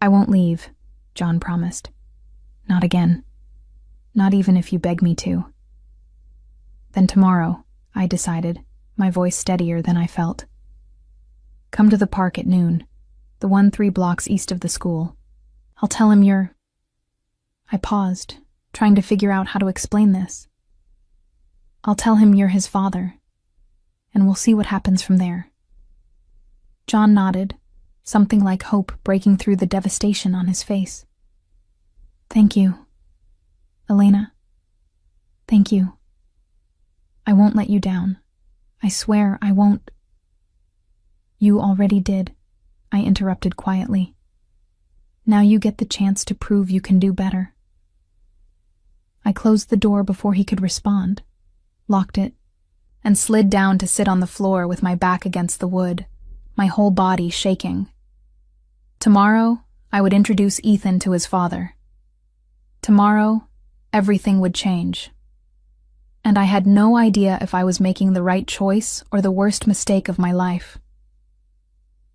I won't leave, John promised. Not again. Not even if you beg me to. Then tomorrow, I decided, my voice steadier than I felt. Come to the park at noon, the one 3 blocks east of the school. I'll tell him you're... I paused, trying to figure out how to explain this. I'll tell him you're his father, and we'll see what happens from there. John nodded, something like hope breaking through the devastation on his face. Thank you, Elena. Thank you. I won't let you down. I swear I won't. You already did, I interrupted quietly. Now you get the chance to prove you can do better. I closed the door before he could respond, locked it, and slid down to sit on the floor with my back against the wood, my whole body shaking. Tomorrow, I would introduce Ethan to his father. Tomorrow, everything would change. and I had no idea if I was making the right choice or the worst mistake of my life.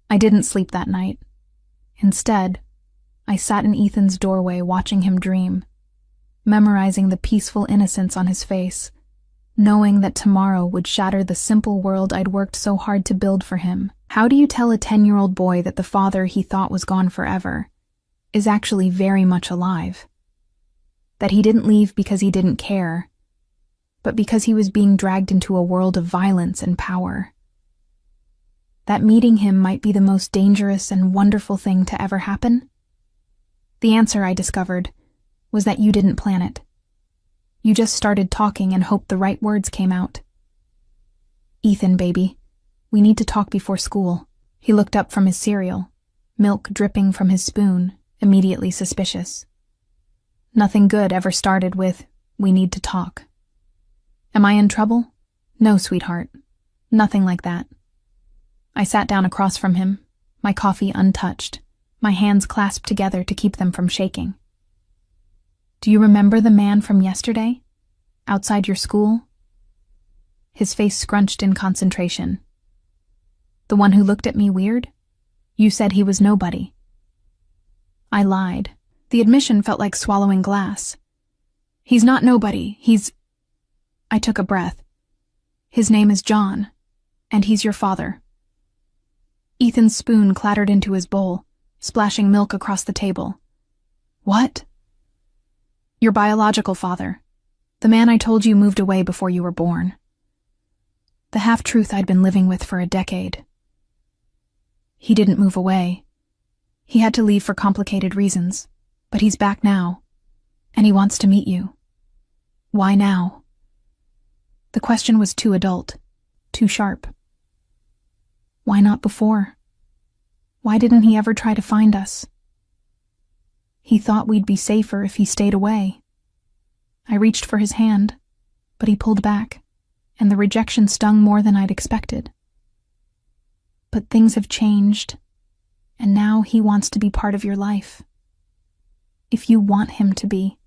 I didn't sleep that night. Instead, I sat in Ethan's doorway watching him dream, memorizing the peaceful innocence on his face, knowing that tomorrow would shatter the simple world I'd worked so hard to build for him. How do you tell a 10-year-old boy that the father he thought was gone forever is actually very much alive? That he didn't leave because he didn't care, but because he was being dragged into a world of violence and power. That meeting him might be the most dangerous and wonderful thing to ever happen? The answer, I discovered, was that you didn't plan it. You just started talking and hoped the right words came out. Ethan, baby, we need to talk before school. He looked up from his cereal, milk dripping from his spoon, immediately suspicious. Nothing good ever started with, "We need to talk." Am I in trouble? No, sweetheart. Nothing like that. I sat down across from him, my coffee untouched, my hands clasped together to keep them from shaking. Do you remember the man from yesterday? Outside your school? His face scrunched in concentration. The one who looked at me weird? You said he was nobody. I lied. The admission felt like swallowing glass. He's not nobody, I took a breath. His name is John, and he's your father. Ethan's spoon clattered into his bowl, splashing milk across the table. What? Your biological father. The man I told you moved away before you were born. The half-truth I'd been living with for a decade. He didn't move away. He had to leave for complicated reasons, but he's back now, and he wants to meet you. Why now? The question was too adult, too sharp. Why not before? Why didn't he ever try to find us? He thought we'd be safer if he stayed away. I reached for his hand, but he pulled back, and the rejection stung more than I'd expected. But things have changed, and now he wants to be part of your life. If you want him to be.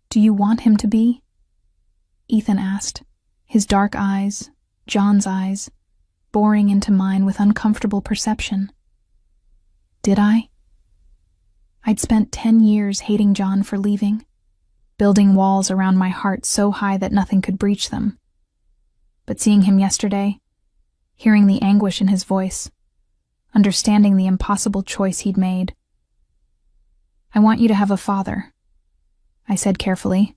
Do you want him to be? Ethan asked, his dark eyes, John's eyes, boring into mine with uncomfortable perception. Did I? I'd spent 10 years hating John for leaving, building walls around my heart so high that nothing could breach them. But seeing him yesterday, hearing the anguish in his voice, understanding the impossible choice he'd made. I want you to have a father, I said carefully.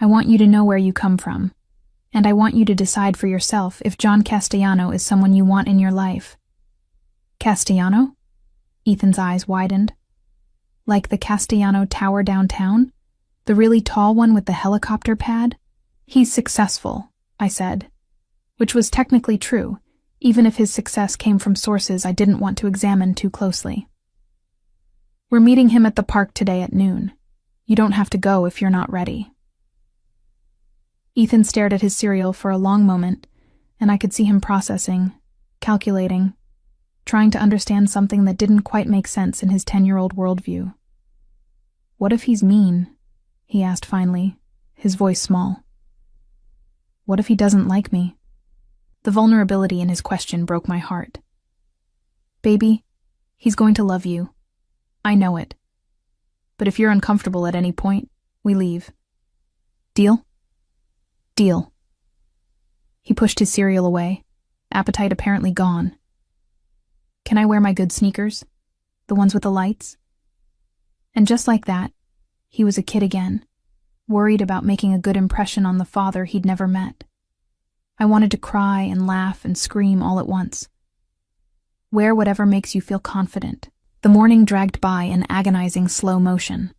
I want you to know where you come from, and I want you to decide for yourself if John Castellano is someone you want in your life. Castellano? Ethan's eyes widened. Like the Castellano Tower downtown? The really tall one with the helicopter pad? He's successful, I said, which was technically true, even if his success came from sources I didn't want to examine too closely. We're meeting him at the park today at noon. You don't have to go if you're not ready. Ethan stared at his cereal for a long moment, and I could see him processing, calculating, trying to understand something that didn't quite make sense in his 10-year-old worldview. What if he's mean? He asked finally, his voice small. What if he doesn't like me? The vulnerability in his question broke my heart. Baby, he's going to love you. I know it. But if you're uncomfortable at any point, we leave. Deal? Deal. He pushed his cereal away, appetite apparently gone. Can I wear my good sneakers? The ones with the lights? And just like that, he was a kid again, worried about making a good impression on the father he'd never met. I wanted to cry and laugh and scream all at once. Wear whatever makes you feel confident. The morning dragged by in agonizing slow motion.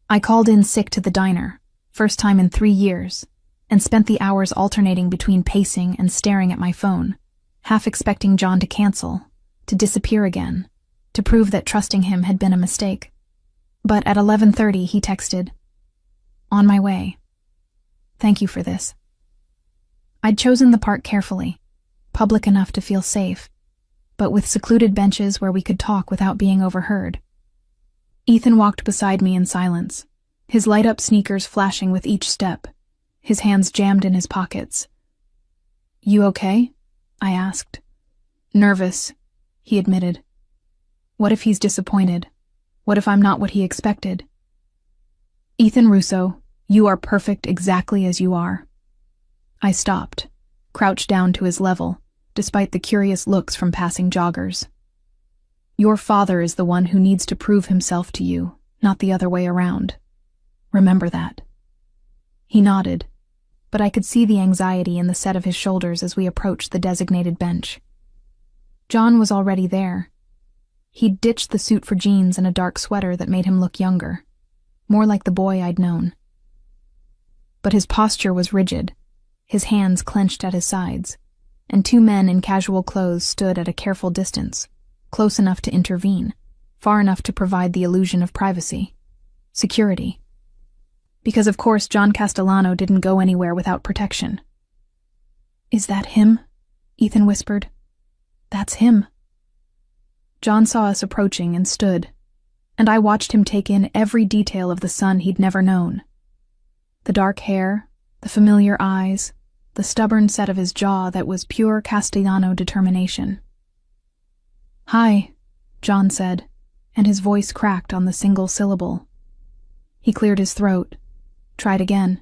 I called in sick to the diner, first time in 3 years, and spent the hours alternating between pacing and staring at my phone, half expecting John to cancel, to disappear again, to prove that trusting him had been a mistake. But at 11:30 he texted, "On my way. Thank you for this." I'd chosen the park carefully, public enough to feel safe, but with secluded benches where we could talk without being overheard. Ethan walked beside me in silence, his light-up sneakers flashing with each step, his hands jammed in his pockets. "You okay?" I asked. "Nervous," he admitted. "What if he's disappointed? What if I'm not what he expected?" "Ethan Russo, you are perfect exactly as you are." I stopped, crouched down to his level, despite the curious looks from passing joggers. "Your father is the one who needs to prove himself to you, not the other way around. Remember that." He nodded, but I could see the anxiety in the set of his shoulders as we approached the designated bench. John was already there. He'd ditched the suit for jeans and a dark sweater that made him look younger, more like the boy I'd known. But his posture was rigid, his hands clenched at his sides, and two men in casual clothes stood at a careful distance, close enough to intervene, far enough to provide the illusion of privacy, security. Because of course John Castellano didn't go anywhere without protection. "Is that him?" Ethan whispered. "That's him." John saw us approaching and stood, and I watched him take in every detail of the son he'd never known. The dark hair, the familiar eyes, the stubborn set of his jaw that was pure Castellano determination. "Hi," John said, and his voice cracked on the single syllable. He cleared his throat, tried again.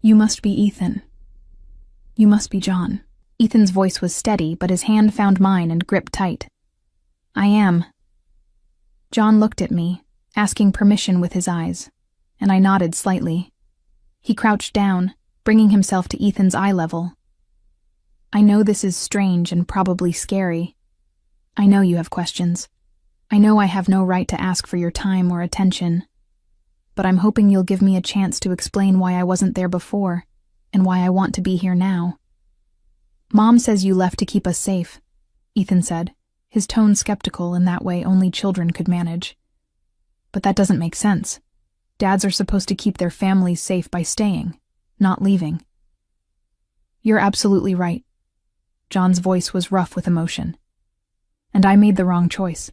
"You must be Ethan. You must be John." Ethan's voice was steady, but his hand found mine and gripped tight. "I am." John looked at me, asking permission with his eyes, and I nodded slightly. He crouched down, bringing himself to Ethan's eye level. "I know this is strange and probably scary. I know you have questions. I know I have no right to ask for your time or attention. But I'm hoping you'll give me a chance to explain why I wasn't there before, and why I want to be here now." "Mom says you left to keep us safe," Ethan said, his tone skeptical in that way only children could manage. "But that doesn't make sense. Dads are supposed to keep their families safe by staying, not leaving." "You're absolutely right." John's voice was rough with emotion. "And I made the wrong choice.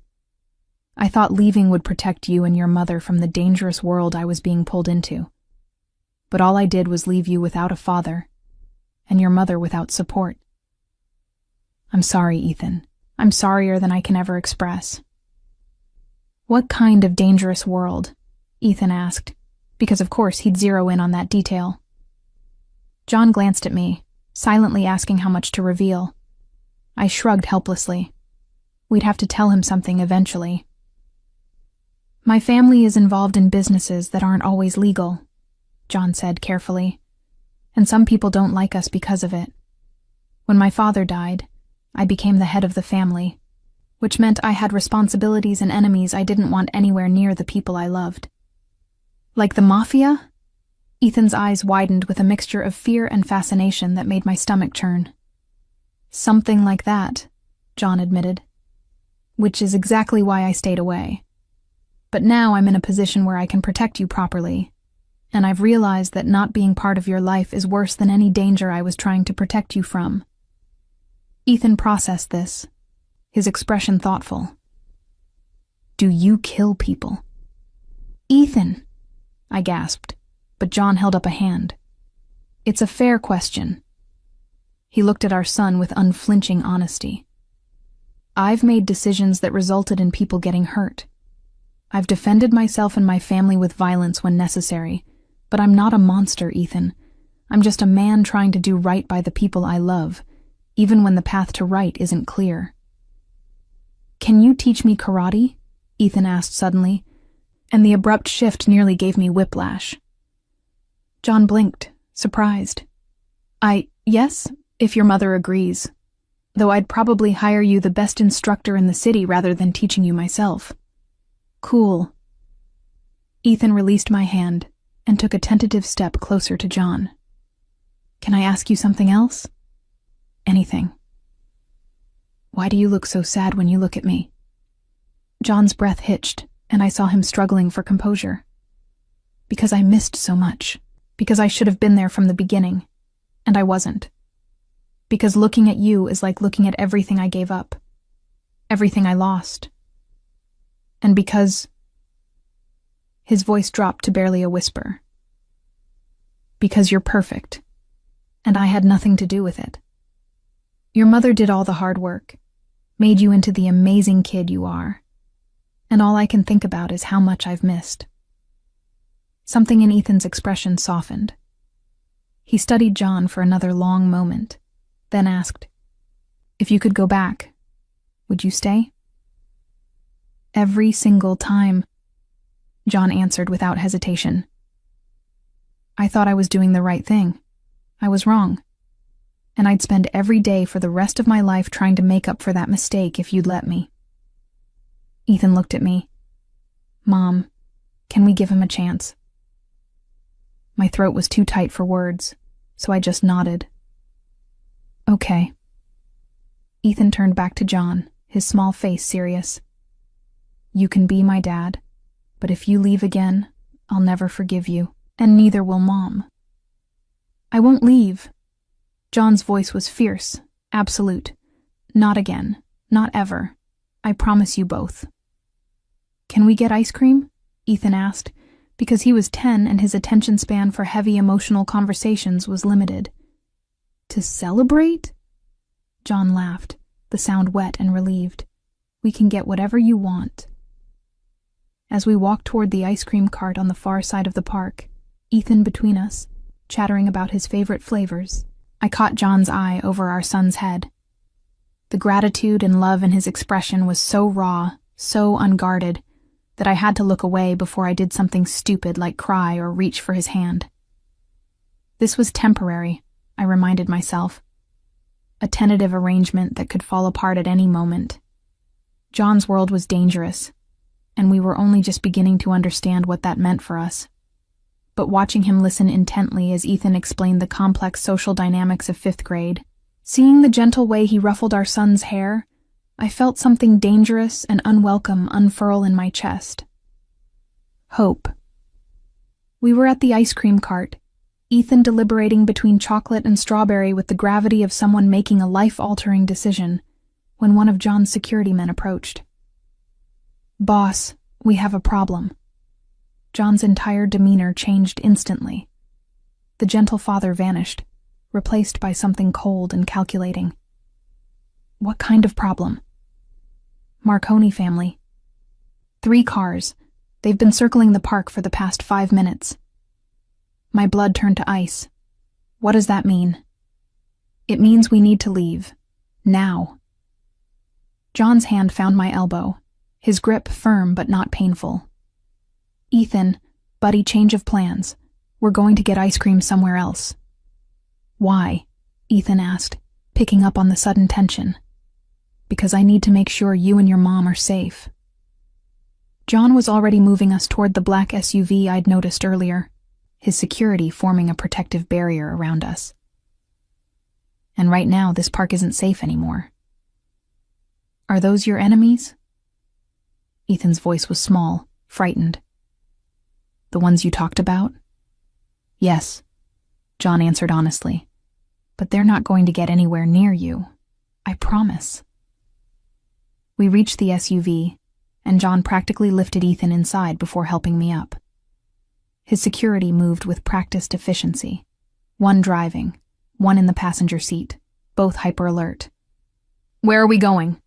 I thought leaving would protect you and your mother from the dangerous world I was being pulled into. But all I did was leave you without a father, and your mother without support. I'm sorry, Ethan. I'm sorrier than I can ever express." "What kind of dangerous world?" Ethan asked, because of course he'd zero in on that detail. John glanced at me, silently asking how much to reveal. I shrugged helplessly. We'd have to tell him something eventually. "My family is involved in businesses that aren't always legal," John said carefully, "and some people don't like us because of it. When my father died, I became the head of the family, which meant I had responsibilities and enemies I didn't want anywhere near the people I loved." "Like the Mafia?" Ethan's eyes widened with a mixture of fear and fascination that made my stomach churn. "Something like that," John admitted. "Which is exactly why I stayed away. But now I'm in a position where I can protect you properly, and I've realized that not being part of your life is worse than any danger I was trying to protect you from." Ethan processed this, his expression thoughtful. "Do you kill people?" "Ethan!" I gasped, but John held up a hand. "It's a fair question." He looked at our son with unflinching honesty. "I've made decisions that resulted in people getting hurt. I've defended myself and my family with violence when necessary, but I'm not a monster, Ethan. I'm just a man trying to do right by the people I love, even when the path to right isn't clear." "Can you teach me karate?" Ethan asked suddenly, and the abrupt shift nearly gave me whiplash. John blinked, surprised. Yes, if your mother agrees. Though I'd probably hire you the best instructor in the city rather than teaching you myself." "Cool." Ethan released my hand and took a tentative step closer to John. "Can I ask you something else?" "Anything." "Why do you look so sad when you look at me?" John's breath hitched, and I saw him struggling for composure. "Because I missed so much. Because I should have been there from the beginning, and I wasn't. Because looking at you is like looking at everything I gave up, everything I lost. And because..." His voice dropped to barely a whisper. Because you're perfect, and I had nothing to do with it. Your mother did all the hard work, made you into the amazing kid you are, and all I can think about is how much I've missed. Something in Ethan's expression softened. He studied John for another long moment, then asked, "If you could go back, would you stay?" "Every single time," John answered without hesitation. "I thought I was doing the right thing. I was wrong. And I'd spend every day for the rest of my life trying to make up for that mistake if you'd let me." Ethan looked at me. "Mom, can we give him a chance?" My throat was too tight for words, so I just nodded. "Okay." Ethan turned back to John, his small face serious. "You can be my dad, but if you leave again, I'll never forgive you, and neither will Mom." "I won't leave." John's voice was fierce, absolute. "Not again. Not ever. I promise you both." "Can we get ice cream?" Ethan asked, because he was 10 and his attention span for heavy emotional conversations was limited. "To celebrate?" John laughed, the sound wet and relieved. "We can get whatever you want." As we walked toward the ice cream cart on the far side of the park, Ethan between us, chattering about his favorite flavors, I caught John's eye over our son's head. The gratitude and love in his expression was so raw, so unguarded, that I had to look away before I did something stupid like cry or reach for his hand. This was temporary, I reminded myself. A tentative arrangement that could fall apart at any moment. John's world was dangerous, and we were only just beginning to understand what that meant for us. But watching him listen intently as Ethan explained the complex social dynamics of 5th grade, seeing the gentle way he ruffled our son's hair, I felt something dangerous and unwelcome unfurl in my chest. Hope. We were at the ice cream cart, Ethan deliberating between chocolate and strawberry with the gravity of someone making a life-altering decision, when one of John's security men approached. "Boss, we have a problem." John's entire demeanor changed instantly. The gentle father vanished, replaced by something cold and calculating. "What kind of problem?" "Marconi family. 3 cars. They've been circling the park for the past 5 minutes." My blood turned to ice. "What does that mean?" "It means we need to leave. Now." John's hand found my elbow, his grip firm but not painful. "Ethan, buddy, change of plans. We're going to get ice cream somewhere else." "Why?" Ethan asked, picking up on the sudden tension. "Because I need to make sure you and your mom are safe." John was already moving us toward the black SUV I'd noticed earlier, his security forming a protective barrier around us. And right now, this park isn't safe anymore. "Are those your enemies?" Ethan's voice was small, frightened. "The ones you talked about?" "Yes," John answered honestly. "But they're not going to get anywhere near you. I promise." We reached the SUV, and John practically lifted Ethan inside before helping me up. His security moved with practiced efficiency. One driving, one in the passenger seat, both hyper-alert. "Where are we going?"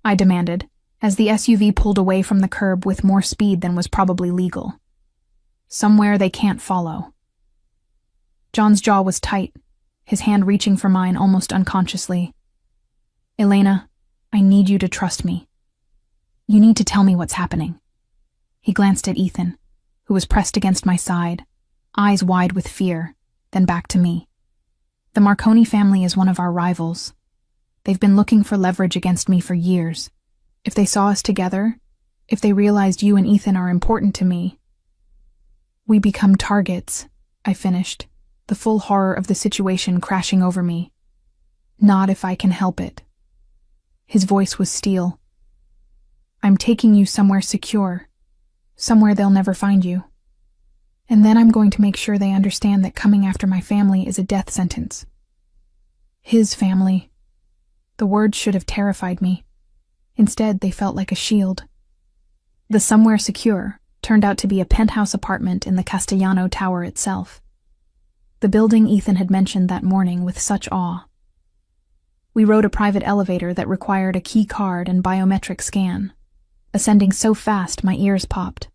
I demanded, as the SUV pulled away from the curb with more speed than was probably legal. "Somewhere they can't follow." John's jaw was tight, his hand reaching for mine almost unconsciously. "Elena, I need you to trust me. You need to tell me what's happening." He glanced at Ethan, who was pressed against my side, eyes wide with fear, then back to me. "The Marconi family is one of our rivals. They've been looking for leverage against me for years. If they saw us together, if they realized you and Ethan are important to me, we become targets," I finished, the full horror of the situation crashing over me. "Not if I can help it." His voice was steel. "I'm taking you somewhere secure, somewhere they'll never find you. And then I'm going to make sure they understand that coming after my family is a death sentence." His family. The words should have terrified me. Instead, they felt like a shield. The somewhere secure turned out to be a penthouse apartment in the Castellano Tower itself. the building Ethan had mentioned that morning with such awe. We rode a private elevator that required a key card and biometric scan, ascending so fast my ears popped.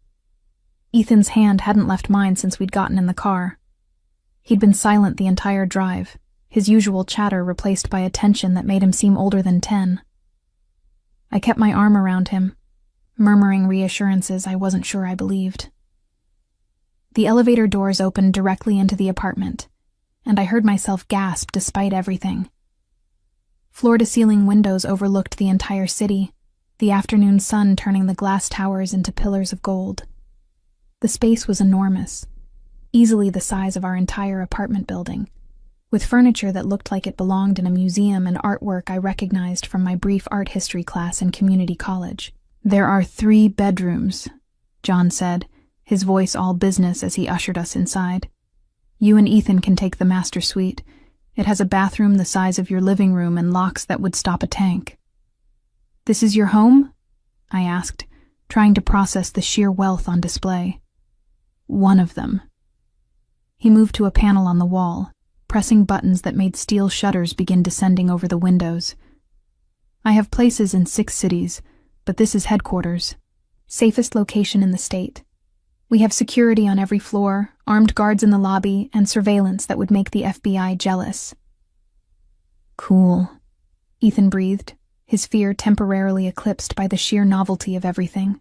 Ethan's hand hadn't left mine since we'd gotten in the car. He'd been silent the entire drive, his usual chatter replaced by a tension that made him seem older than 10. I kept my arm around him, murmuring reassurances I wasn't sure I believed. The elevator doors opened directly into the apartment, and I heard myself gasp despite everything. Floor-to-ceiling windows overlooked the entire city, the afternoon sun turning the glass towers into pillars of gold. The space was enormous, easily the size of our entire apartment building, with furniture that looked like it belonged in a museum and artwork I recognized from my brief art history class in community college. "There are 3 bedrooms," John said, his voice all business as he ushered us inside. "You and Ethan can take the master suite. It has a bathroom the size of your living room and locks that would stop a tank." "This is your home?" I asked, trying to process the sheer wealth on display. "One of them." He moved to a panel on the wall, pressing buttons that made steel shutters begin descending over the windows. "I have places in 6 cities, but this is headquarters. Safest location in the state. We have security on every floor, armed guards in the lobby, and surveillance that would make the FBI jealous." "Cool," Ethan breathed, his fear temporarily eclipsed by the sheer novelty of everything.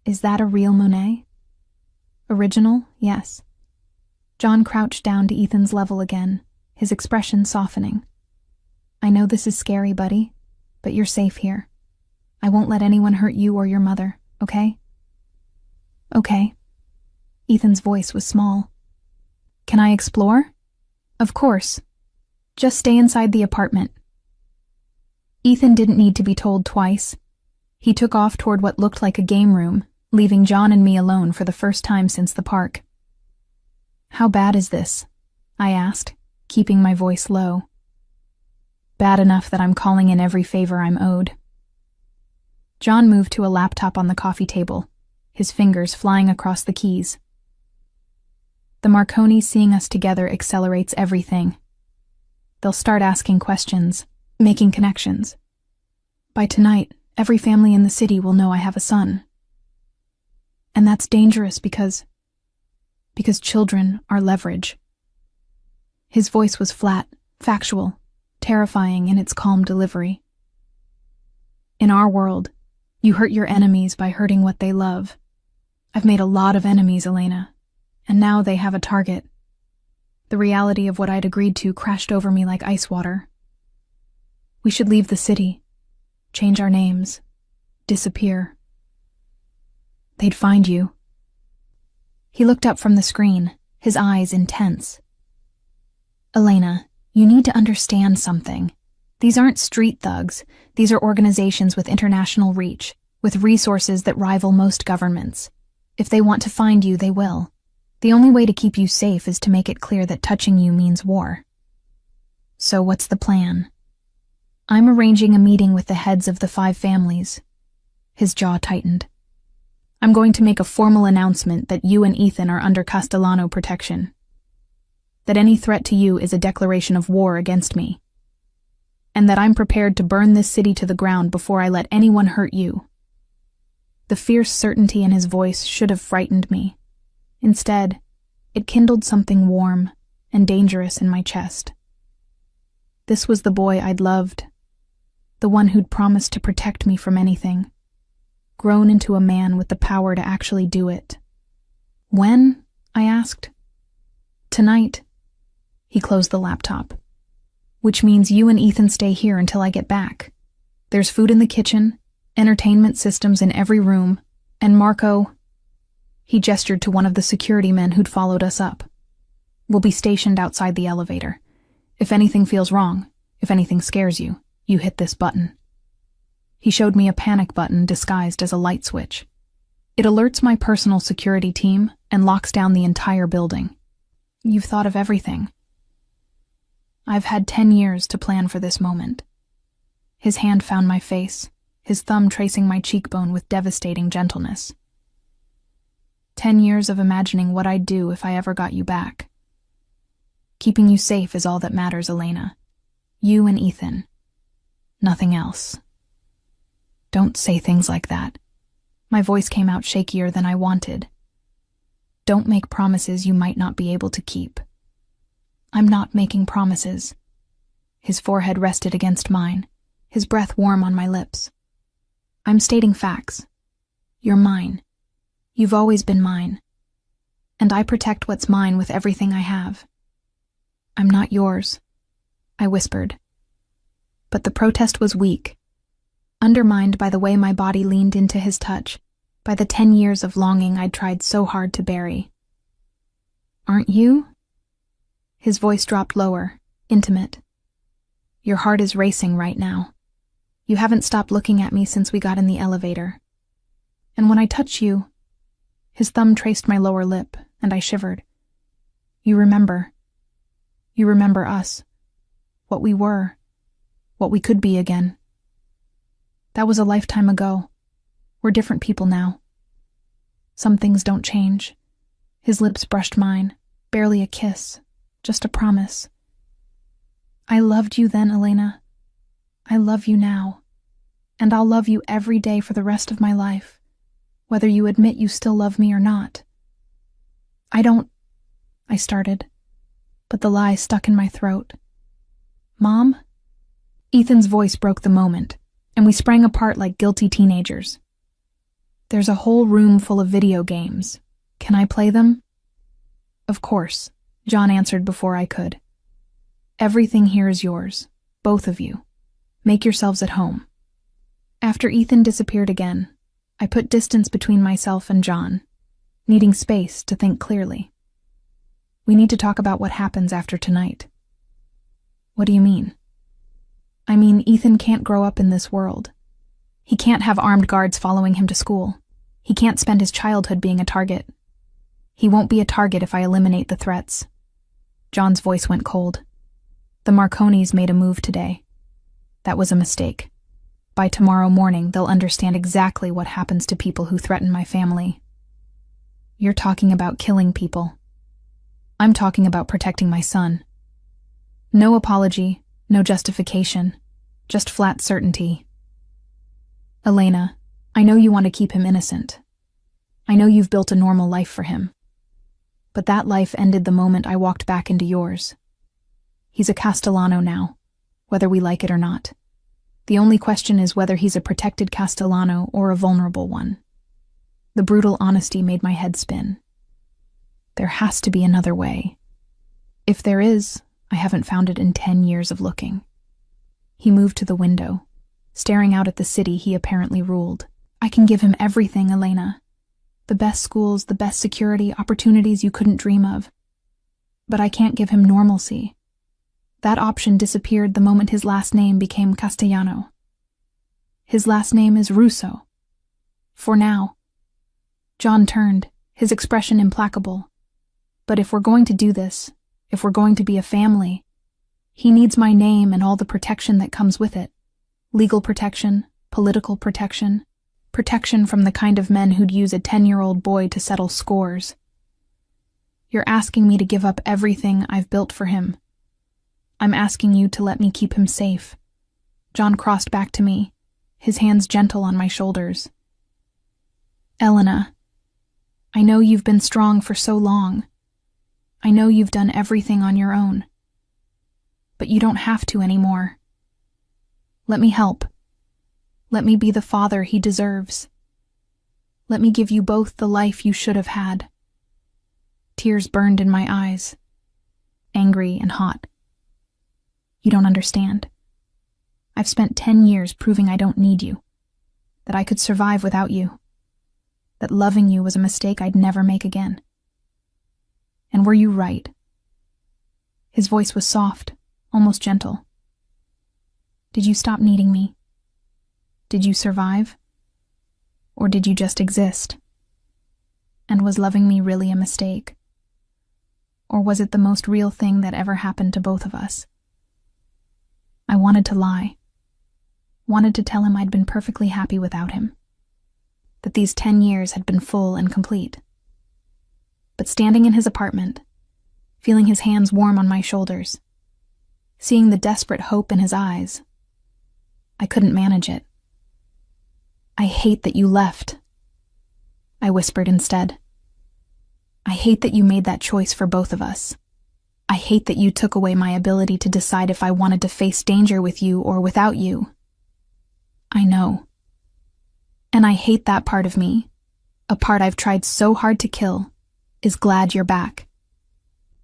"Is that a real Monet?" "Original, yes." John crouched down to Ethan's level again, his expression softening. "I know this is scary, buddy, but you're safe here. I won't let anyone hurt you or your mother, okay?" "Okay." Ethan's voice was small. "Can I explore?" "Of course. Just stay inside the apartment." Ethan didn't need to be told twice. He took off toward what looked like a game room, leaving John and me alone for the first time since the park. "How bad is this?" I asked, keeping my voice low. "Bad enough that I'm calling in every favor I'm owed." John moved to a laptop on the coffee table, his fingers flying across the keys. "The Marconis seeing us together accelerates everything. They'll start asking questions, making connections. By tonight, every family in the city will know I have a son. And that's dangerous because children are leverage." His voice was flat, factual, terrifying in its calm delivery. "In our world, you hurt your enemies by hurting what they love. I've made a lot of enemies, Elena, and now they have a target. The reality of what I'd agreed to crashed over me like ice water. We should leave the city, change our names, disappear. They'd find you." He looked up from the screen, his eyes intense. "Elena, you need to understand something. These aren't street thugs. These are organizations with international reach, with resources that rival most governments. If they want to find you, they will. The only way to keep you safe is to make it clear that touching you means war." "So what's the plan?" "I'm arranging a meeting with the heads of the 5 families." His jaw tightened. "I'm going to make a formal announcement that you and Ethan are under Castellano protection. That any threat to you is a declaration of war against me. And that I'm prepared to burn this city to the ground before I let anyone hurt you." The fierce certainty in his voice should have frightened me. Instead, it kindled something warm and dangerous in my chest. This was the boy I'd loved, the one who'd promised to protect me from anything, grown into a man with the power to actually do it. "When?" I asked. "Tonight." He closed the laptop. "Which means you and Ethan stay here until I get back. There's food in the kitchen, entertainment systems in every room, and Marco—" He gestured to one of the security men who'd followed us up. "Will be stationed outside the elevator. If anything feels wrong, if anything scares you, you hit this button." He showed me a panic button disguised as a light switch. "It alerts my personal security team and locks down the entire building." "You've thought of everything." "I've had 10 years to plan for this moment." His hand found my face, his thumb tracing my cheekbone with devastating gentleness. 10 years of imagining what I'd do if I ever got you back. Keeping you safe is all that matters, Elena. You and Ethan. Nothing else. Don't say things like that. My voice came out shakier than I wanted. Don't make promises you might not be able to keep. I'm not making promises. His forehead rested against mine, his breath warm on my lips. I'm stating facts. You're mine. You've always been mine. And I protect what's mine with everything I have. I'm not yours, I whispered. But the protest was weak, undermined by the way my body leaned into his touch, by the 10 years of longing I'd tried so hard to bury. Aren't you? His voice dropped lower, intimate. Your heart is racing right now. You haven't stopped looking at me since we got in the elevator. And when I touch you, his thumb traced my lower lip, and I shivered. You remember. You remember us. What we were. What we could be again. That was a lifetime ago. We're different people now. Some things don't change. His lips brushed mine, barely a kiss, just a promise. I loved you then, Elena. I love you now. And I'll love you every day for the rest of my life, whether you admit you still love me or not. I started, but the lie stuck in my throat. Mom? Ethan's voice broke the moment, and we sprang apart like guilty teenagers. There's a whole room full of video games. Can I play them? Of course, John answered before I could. Everything here is yours, both of you. Make yourselves at home. After Ethan disappeared again, I put distance between myself and John, needing space to think clearly. We need to talk about what happens after tonight. What do you mean? I mean, Ethan can't grow up in this world. He can't have armed guards following him to school. He can't spend his childhood being a target. He won't be a target if I eliminate the threats. John's voice went cold. The Marconis made a move today. That was a mistake. By tomorrow morning, they'll understand exactly what happens to people who threaten my family. You're talking about killing people. I'm talking about protecting my son. No apology, no justification, just flat certainty. Elena, I know you want to keep him innocent. I know you've built a normal life for him. But that life ended the moment I walked back into yours. He's a Castellano now, whether we like it or not. The only question is whether he's a protected Castellano or a vulnerable one. The brutal honesty made my head spin. There has to be another way. If there is, I haven't found it in 10 years of looking. He moved to the window, staring out at the city he apparently ruled. I can give him everything, Elena. The best schools, the best security, opportunities you couldn't dream of. But I can't give him normalcy. That option disappeared the moment his last name became Castellano. His last name is Russo. For now. John turned, his expression implacable. But if we're going to do this, if we're going to be a family, he needs my name and all the protection that comes with it. Legal protection, political protection, protection from the kind of men who'd use a 10-year-old boy to settle scores. You're asking me to give up everything I've built for him. I'm asking you to let me keep him safe. John crossed back to me, his hands gentle on my shoulders. Elena, I know you've been strong for so long. I know you've done everything on your own. But you don't have to anymore. Let me help. Let me be the father he deserves. Let me give you both the life you should have had. Tears burned in my eyes, angry and hot. You don't understand. I've spent 10 years proving I don't need you, that I could survive without you, that loving you was a mistake I'd never make again. And were you right? His voice was soft, almost gentle. Did you stop needing me? Did you survive? Or did you just exist? And was loving me really a mistake? Or was it the most real thing that ever happened to both of us? I wanted to lie. Wanted to tell him I'd been perfectly happy without him. That these 10 years had been full and complete. But standing in his apartment, feeling his hands warm on my shoulders, seeing the desperate hope in his eyes. I couldn't manage it. "I hate that you left," I whispered instead. "I hate that you made that choice for both of us. I hate that you took away my ability to decide if I wanted to face danger with you or without you." "I know. And I hate that part of me, a part I've tried so hard to kill, is glad you're back."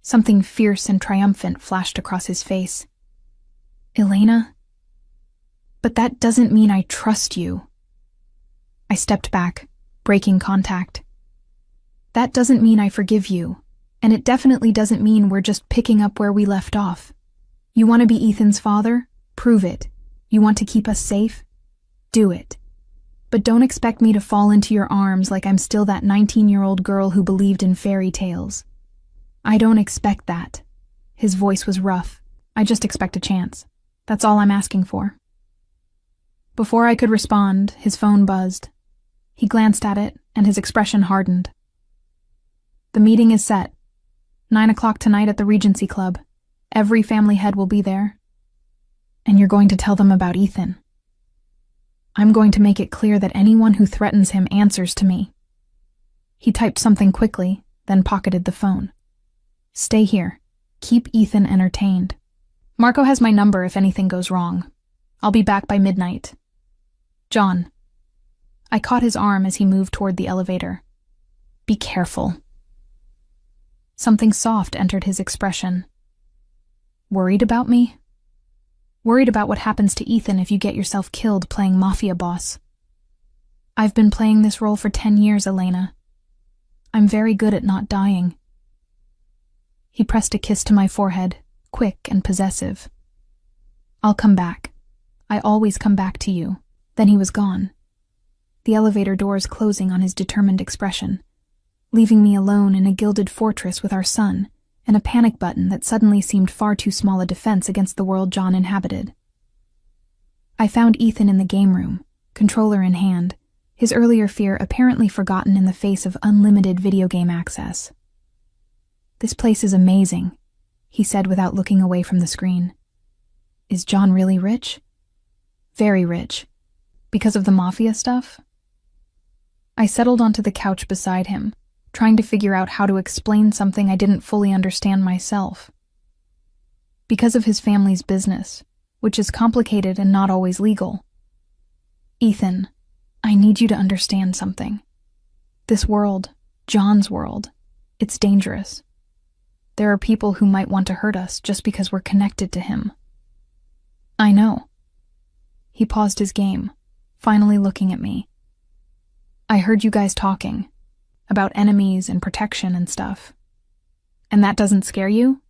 Something fierce and triumphant flashed across his face. "Elena? But that doesn't mean I trust you." I stepped back, breaking contact. "That doesn't mean I forgive you, and it definitely doesn't mean we're just picking up where we left off. You want to be Ethan's father? Prove it. You want to keep us safe? Do it. But don't expect me to fall into your arms like I'm still that 19-year-old girl who believed in fairy tales. I don't expect that." His voice was rough. "I just expect a chance. That's all I'm asking for." Before I could respond, his phone buzzed. He glanced at it, and his expression hardened. "The meeting is set. 9 o'clock tonight at the Regency Club. Every family head will be there. And you're going to tell them about Ethan. I'm going to make it clear that anyone who threatens him answers to me." He typed something quickly, then pocketed the phone. "Stay here. Keep Ethan entertained. Marco has my number if anything goes wrong. I'll be back by midnight. John." I caught his arm as he moved toward the elevator. "Be careful." Something soft entered his expression. "Worried about me? Worried about what happens to Ethan if you get yourself killed playing Mafia Boss. I've been playing this role for 10 years, Elena. I'm very good at not dying." He pressed a kiss to my forehead, quick and possessive. "I'll come back. I always come back to you." Then he was gone, the elevator doors closing on his determined expression, leaving me alone in a gilded fortress with our son and a panic button that suddenly seemed far too small a defense against the world John inhabited. I found Ethan in the game room, controller in hand, his earlier fear apparently forgotten in the face of unlimited video game access. "This place is amazing," he said without looking away from the screen. "Is John really rich?" "Very rich. Because of the mafia stuff?" I settled onto the couch beside him, trying to figure out how to explain something I didn't fully understand myself. "Because of his family's business, which is complicated and not always legal. Ethan, I need you to understand something. This world, John's world, it's dangerous. There are people who might want to hurt us just because we're connected to him." "I know." He paused his game, finally looking at me. "I heard you guys talking about enemies and protection and stuff. And that doesn't scare you?"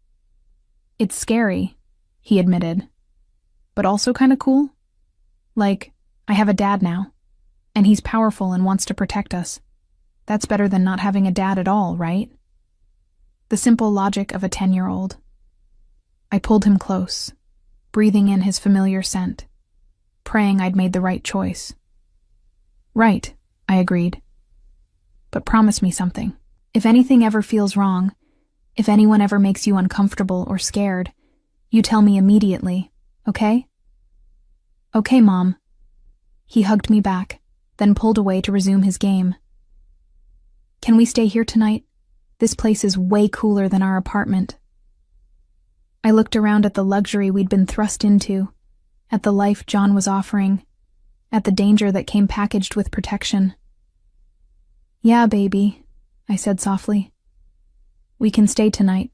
"It's scary," he admitted, "but also kind of cool. Like, I have a dad now, and he's powerful and wants to protect us. That's better than not having a dad at all, right?" The simple logic of a 10-year-old. I pulled him close, breathing in his familiar scent, praying I'd made the right choice. "Right," I agreed. "But promise me something. If anything ever feels wrong, if anyone ever makes you uncomfortable or scared, you tell me immediately, okay?" "Okay, Mom." He hugged me back, then pulled away to resume his game. "Can we stay here tonight? This place is way cooler than our apartment." I looked around at the luxury we'd been thrust into, at the life John was offering, at the danger that came packaged with protection. "Yeah, baby," I said softly. "We can stay tonight."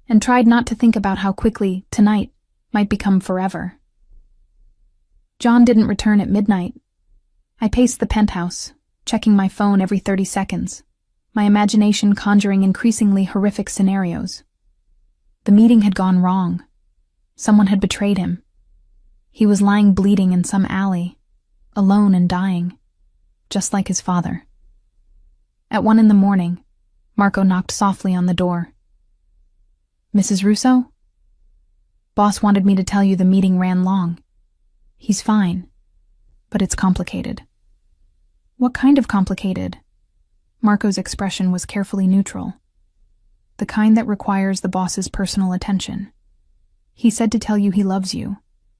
And tried not to think about how quickly tonight might become forever. John didn't return at midnight. I paced the penthouse, checking my phone every 30 seconds, my imagination conjuring increasingly horrific scenarios. The meeting had gone wrong. Someone had betrayed him. He was lying bleeding in some alley, alone and dying, just like his father. At 1 a.m, Marco knocked softly on the door. "Mrs. Russo?" "Boss wanted me to tell you the meeting ran long. He's fine, but it's complicated." "What kind of complicated?" Marco's expression was carefully neutral. the kind that requires the boss's personal attention. He said to tell you he loves you,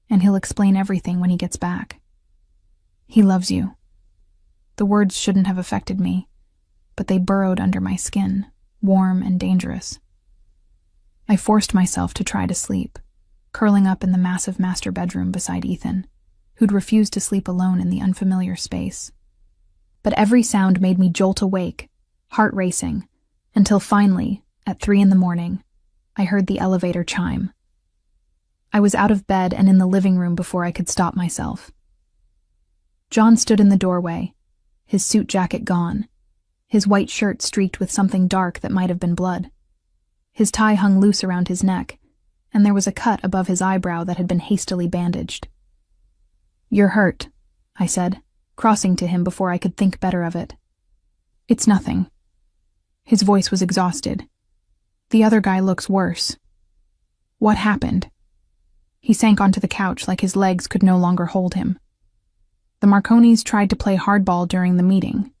and he'll explain everything when he gets back. He loves you. The words shouldn't have affected me, but they burrowed under my skin, warm and dangerous. I forced myself to try to sleep, curling up in the massive master bedroom beside Ethan, who'd refused to sleep alone in the unfamiliar space. But every sound made me jolt awake, heart racing, until finally, at 3 a.m, I heard the elevator chime. I was out of bed and in the living room before I could stop myself. John stood in the doorway, his suit jacket gone, his white shirt streaked with something dark that might have been blood. His tie hung loose around his neck, and there was a cut above his eyebrow that had been hastily bandaged. "You're hurt," I said, crossing to him before I could think better of it. "It's nothing." His voice was exhausted. "The other guy looks worse." "What happened?" He sank onto the couch like his legs could no longer hold him. "The Marconis tried to play hardball during the meeting.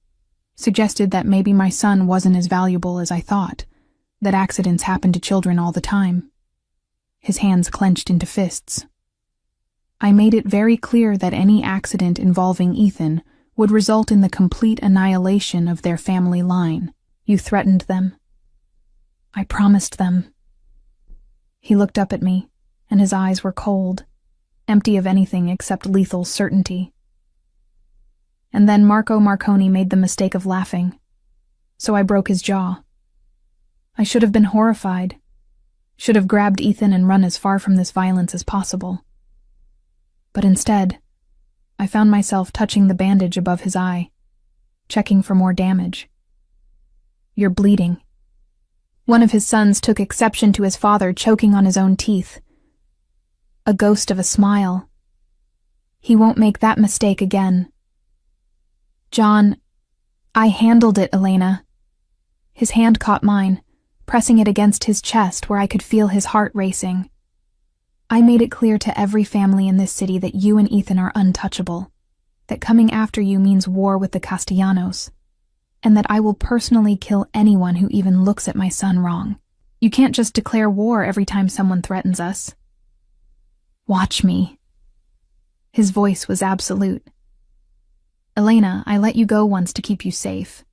Suggested that maybe my son wasn't as valuable as I thought, that accidents happen to children all the time." His hands clenched into fists. "I made it very clear that any accident involving Ethan would result in the complete annihilation of their family line. You threatened them." "I promised them." He looked up at me, and his eyes were cold, empty of anything except lethal certainty. And then Marco Marconi made the mistake of laughing, so I broke his jaw. I should have been horrified, should have grabbed Ethan and run as far from this violence as possible. But instead, I found myself touching the bandage above his eye, checking for more damage. "You're bleeding." One of his sons took exception to his father choking on his own teeth. A ghost of a smile. "He won't make that mistake again." "John, I handled it, Elena." His hand caught mine, pressing it against his chest where I could feel his heart racing. "I made it clear to every family in this city that you and Ethan are untouchable, that coming after you means war with the Castellanos, and that I will personally kill anyone who even looks at my son wrong. You can't just declare war every time someone threatens us." "Watch me." His voice was absolute. "Elena, I let you go once to keep you safe.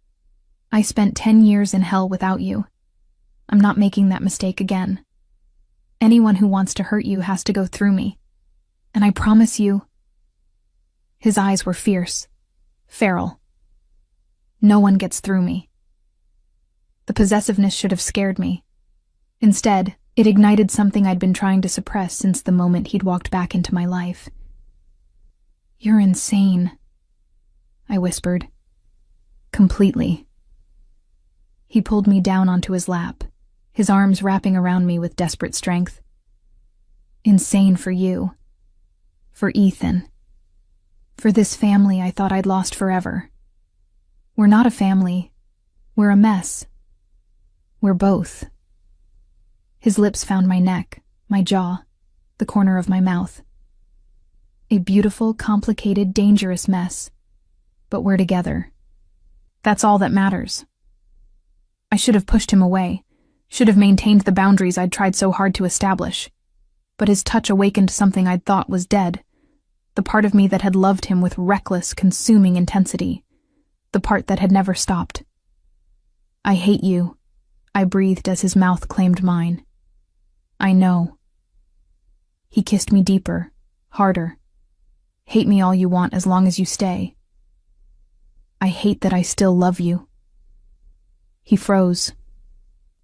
I spent 10 years in hell without you. I'm not making that mistake again. Anyone who wants to hurt you has to go through me. And I promise you—" His eyes were fierce, feral. "No one gets through me." The possessiveness should have scared me. Instead, it ignited something I'd been trying to suppress since the moment he'd walked back into my life. "You're insane," I whispered. "Completely." He pulled me down onto his lap, his arms wrapping around me with desperate strength. "Insane for you. For Ethan. For this family I thought I'd lost forever. We're not a family. We're a mess. We're both." His lips found my neck, my jaw, the corner of my mouth. A beautiful, complicated, dangerous mess. But we're together. That's all that matters. I should have pushed him away, should have maintained the boundaries I'd tried so hard to establish. But his touch awakened something I'd thought was dead, the part of me that had loved him with reckless, consuming intensity, the part that had never stopped. "I hate you," I breathed as his mouth claimed mine. "I know." He kissed me deeper, harder. "Hate me all you want as long as you stay." "I hate that I still love you." He froze,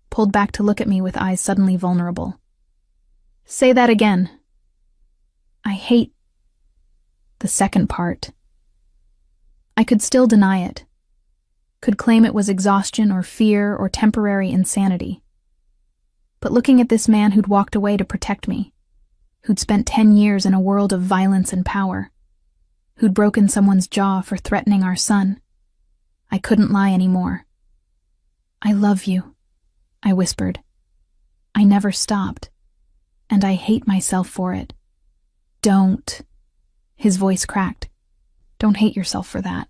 pulled back to look at me with eyes suddenly vulnerable. "Say that again." "I hate—" the second part. I could still deny it, could claim it was exhaustion or fear or temporary insanity. But looking at this man who'd walked away to protect me, who'd spent 10 years in a world of violence and power, who'd broken someone's jaw for threatening our son, I couldn't lie anymore. "I love you," I whispered. "I never stopped, and I hate myself for it." "Don't." His voice cracked. "Don't hate yourself for that.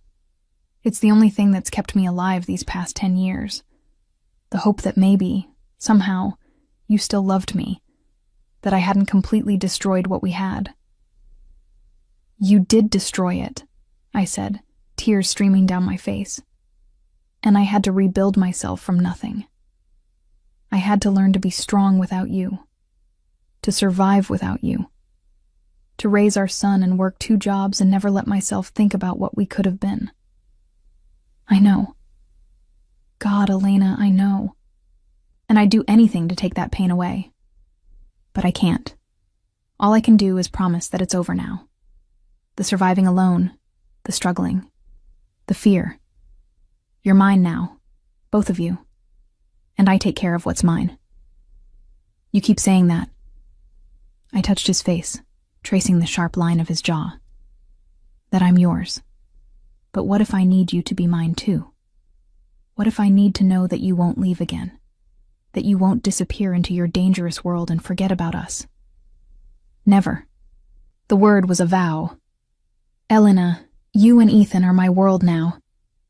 It's the only thing that's kept me alive these past 10 years. The hope that maybe, somehow, you still loved me, that I hadn't completely destroyed what we had. You did destroy it, I said, tears streaming down my face. And I had to rebuild myself from nothing. I had to learn to be strong without you, to survive without you, to raise our son and work 2 jobs and never let myself think about what we could have been. I know. God, Elena, I know. And I'd do anything to take that pain away. But I can't. All I can do is promise that it's over now. The surviving alone, the struggling, the fear. You're mine now, both of you. And I take care of what's mine. You keep saying that. I touched his face, tracing the sharp line of his jaw. That I'm yours. But what if I need you to be mine too? What if I need to know that you won't leave again? That you won't disappear into your dangerous world and forget about us? Never. The word was a vow. Elena, you and Ethan are my world now.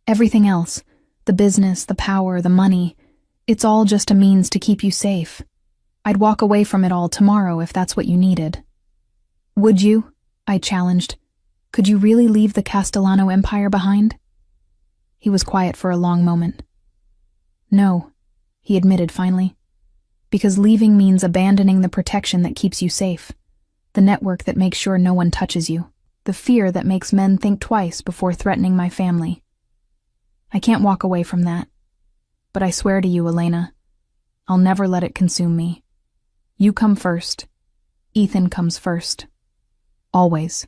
Everything else, the business, the power, the money, it's all just a means to keep you safe. I'd walk away from it all tomorrow if that's what you needed. Would you? I challenged. Could you really leave the Castellano Empire behind? He was quiet for a long moment. No, he admitted finally. Because leaving means abandoning the protection that keeps you safe, the network that makes sure no one touches you, the fear that makes men think twice before threatening my family. I can't walk away from that. But I swear to you, Elena, I'll never let it consume me. You come first. Ethan comes first. Always.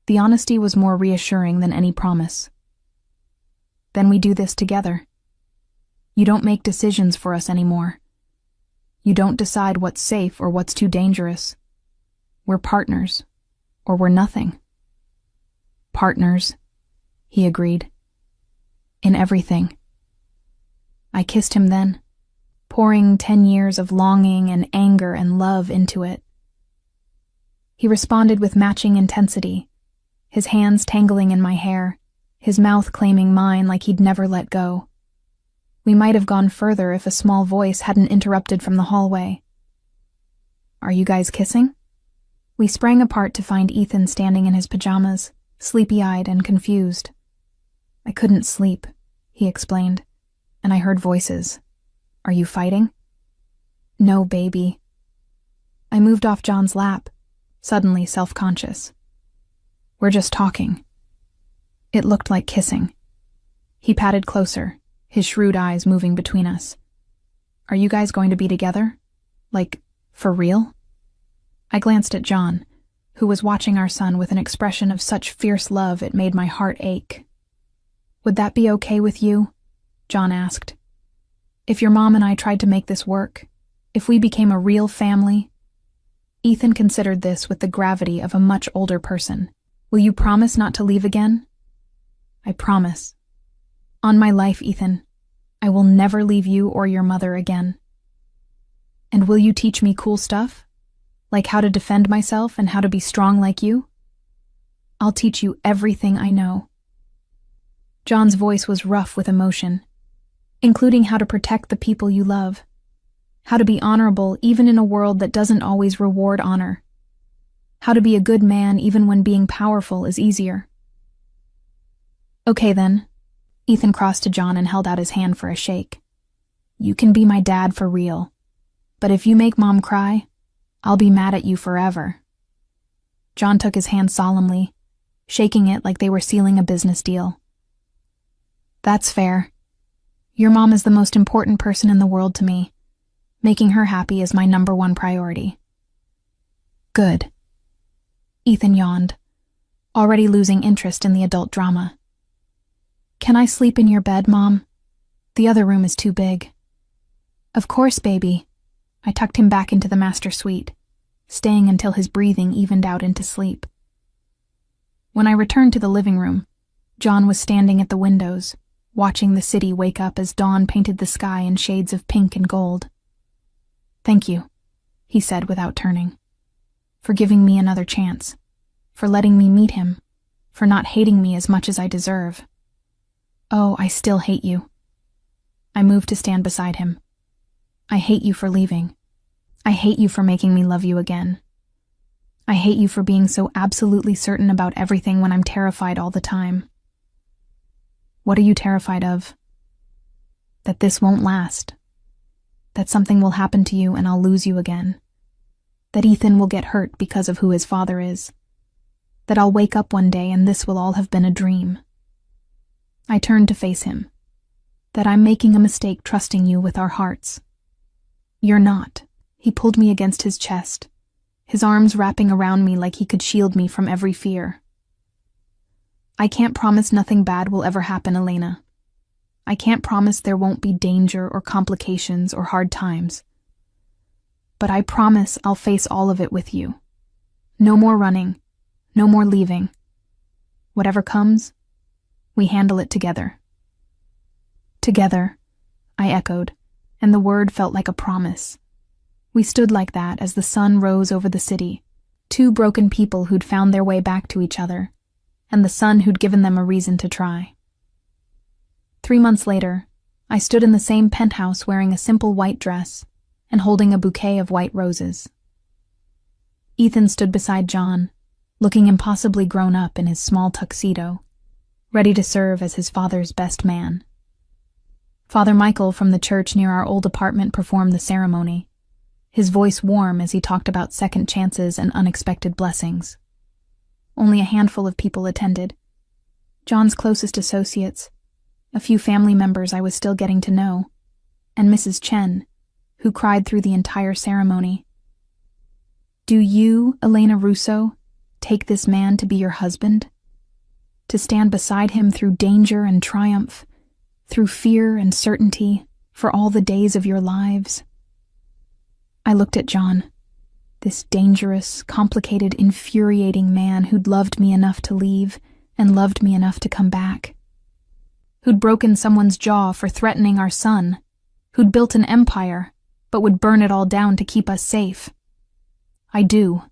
The honesty was more reassuring than any promise. Then we do this together. You don't make decisions for us anymore. You don't decide what's safe or what's too dangerous. We're partners, or we're nothing. Partners, he agreed. In everything. I kissed him then, pouring 10 years of longing and anger and love into it. He responded with matching intensity, his hands tangling in my hair, his mouth claiming mine like he'd never let go. We might have gone further if a small voice hadn't interrupted from the hallway. Are you guys kissing? We sprang apart to find Ethan standing in his pajamas, sleepy-eyed and confused. I couldn't sleep, he explained, and I heard voices. Are you fighting? No, baby. I moved off John's lap, suddenly self-conscious. We're just talking. It looked like kissing. He patted closer, his shrewd eyes moving between us. Are you guys going to be together? Like, for real? I glanced at John, who was watching our son with an expression of such fierce love it made my heart ache. Would that be okay with you? John asked. If your mom and I tried to make this work, if we became a real family? Ethan considered this with the gravity of a much older person. Will you promise not to leave again? I promise. On my life, Ethan, I will never leave you or your mother again. And will you teach me cool stuff? Like how to defend myself and how to be strong like you? I'll teach you everything I know. John's voice was rough with emotion, including how to protect the people you love, how to be honorable even in a world that doesn't always reward honor, how to be a good man even when being powerful is easier. Okay then. Ethan crossed to John and held out his hand for a shake. You can be my dad for real, but if you make Mom cry, I'll be mad at you forever. John took his hand solemnly, shaking it like they were sealing a business deal. That's fair. Your mom is the most important person in the world to me. Making her happy is my #1 priority. Good. Ethan yawned, already losing interest in the adult drama. Can I sleep in your bed, Mom? The other room is too big. Of course, baby. I tucked him back into the master suite, staying until his breathing evened out into sleep. When I returned to the living room, John was standing at the windows, watching the city wake up as dawn painted the sky in shades of pink and gold. Thank you, he said without turning, for giving me another chance, for letting me meet him, for not hating me as much as I deserve. Oh, I still hate you. I moved to stand beside him, I hate you for leaving. I hate you for making me love you again. I hate you for being so absolutely certain about everything when I'm terrified all the time. What are you terrified of? That this won't last. That something will happen to you and I'll lose you again. That Ethan will get hurt because of who his father is. That I'll wake up one day and this will all have been a dream. I turned to face him. That I'm making a mistake trusting you with our hearts. You're not. He pulled me against his chest, his arms wrapping around me like he could shield me from every fear. I can't promise nothing bad will ever happen, Elena. I can't promise there won't be danger or complications or hard times. But I promise I'll face all of it with you. No more running, no more leaving. Whatever comes, we handle it together. Together, I echoed, and the word felt like a promise. We stood like that as the sun rose over the city, two broken people who'd found their way back to each other, and the sun who'd given them a reason to try. 3 months later, I stood in the same penthouse wearing a simple white dress and holding a bouquet of white roses. Ethan stood beside John, looking impossibly grown up in his small tuxedo, ready to serve as his father's best man. Father Michael from the church near our old apartment performed the ceremony, his voice warm as he talked about second chances and unexpected blessings. Only a handful of people attended. John's closest associates, a few family members I was still getting to know, and Mrs. Chen, who cried through the entire ceremony. Do you, Elena Russo, take this man to be your husband? To stand beside him through danger and triumph, through fear and certainty, for all the days of your lives? I looked at John, this dangerous, complicated, infuriating man who'd loved me enough to leave and loved me enough to come back. Who'd broken someone's jaw for threatening our son, who'd built an empire, but would burn it all down to keep us safe. I do.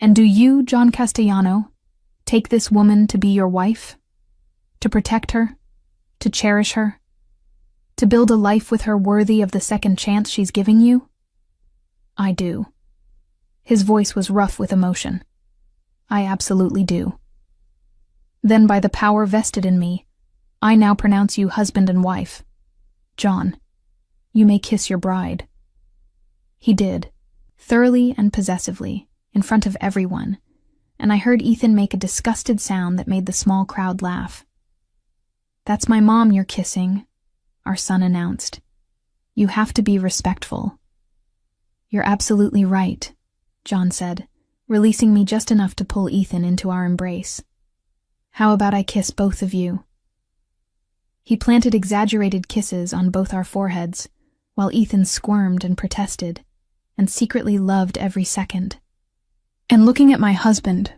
And do you, John Castellano, take this woman to be your wife? To protect her? To cherish her? To build a life with her worthy of the second chance she's giving you? I do. His voice was rough with emotion. I absolutely do. Then by the power vested in me, I now pronounce you husband and wife. John, you may kiss your bride. He did, thoroughly and possessively, in front of everyone, and I heard Ethan make a disgusted sound that made the small crowd laugh. That's my mom you're kissing, our son announced. You have to be respectful. You're absolutely right, John said, releasing me just enough to pull Ethan into our embrace. How about I kiss both of you? He planted exaggerated kisses on both our foreheads, while Ethan squirmed and protested, and secretly loved every second. And looking at my husband,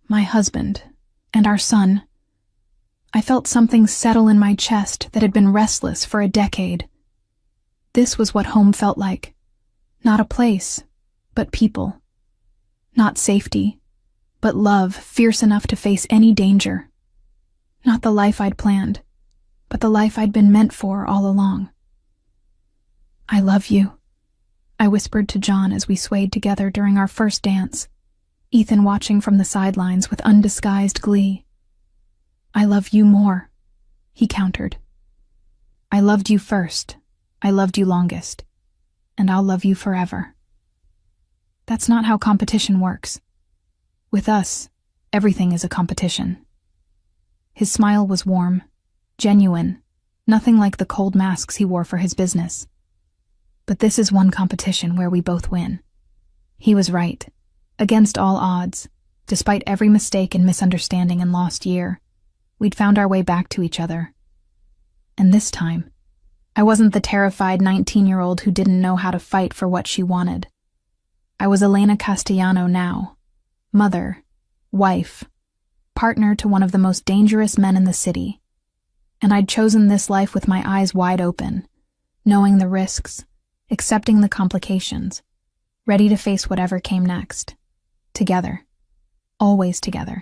and our son, I felt something settle in my chest that had been restless for a decade. This was what home felt like. Not a place, but people. Not safety, but love fierce enough to face any danger. Not the life I'd planned, but the life I'd been meant for all along. I love you, I whispered to John as we swayed together during our first dance, Ethan watching from the sidelines with undisguised glee. I love you more, he countered. I loved you first, I loved you longest, and I'll love you forever. That's not how competition works. With us, everything is a competition. His smile was warm, genuine, nothing like the cold masks he wore for his business. But this is one competition where we both win. He was right. Against all odds, despite every mistake and misunderstanding and lost year, we'd found our way back to each other. And this time, I wasn't the terrified 19-year-old who didn't know how to fight for what she wanted. I was Elena Castellano now, mother, wife, partner to one of the most dangerous men in the city. And I'd chosen this life with my eyes wide open, knowing the risks, accepting the complications, ready to face whatever came next. Together. Always together.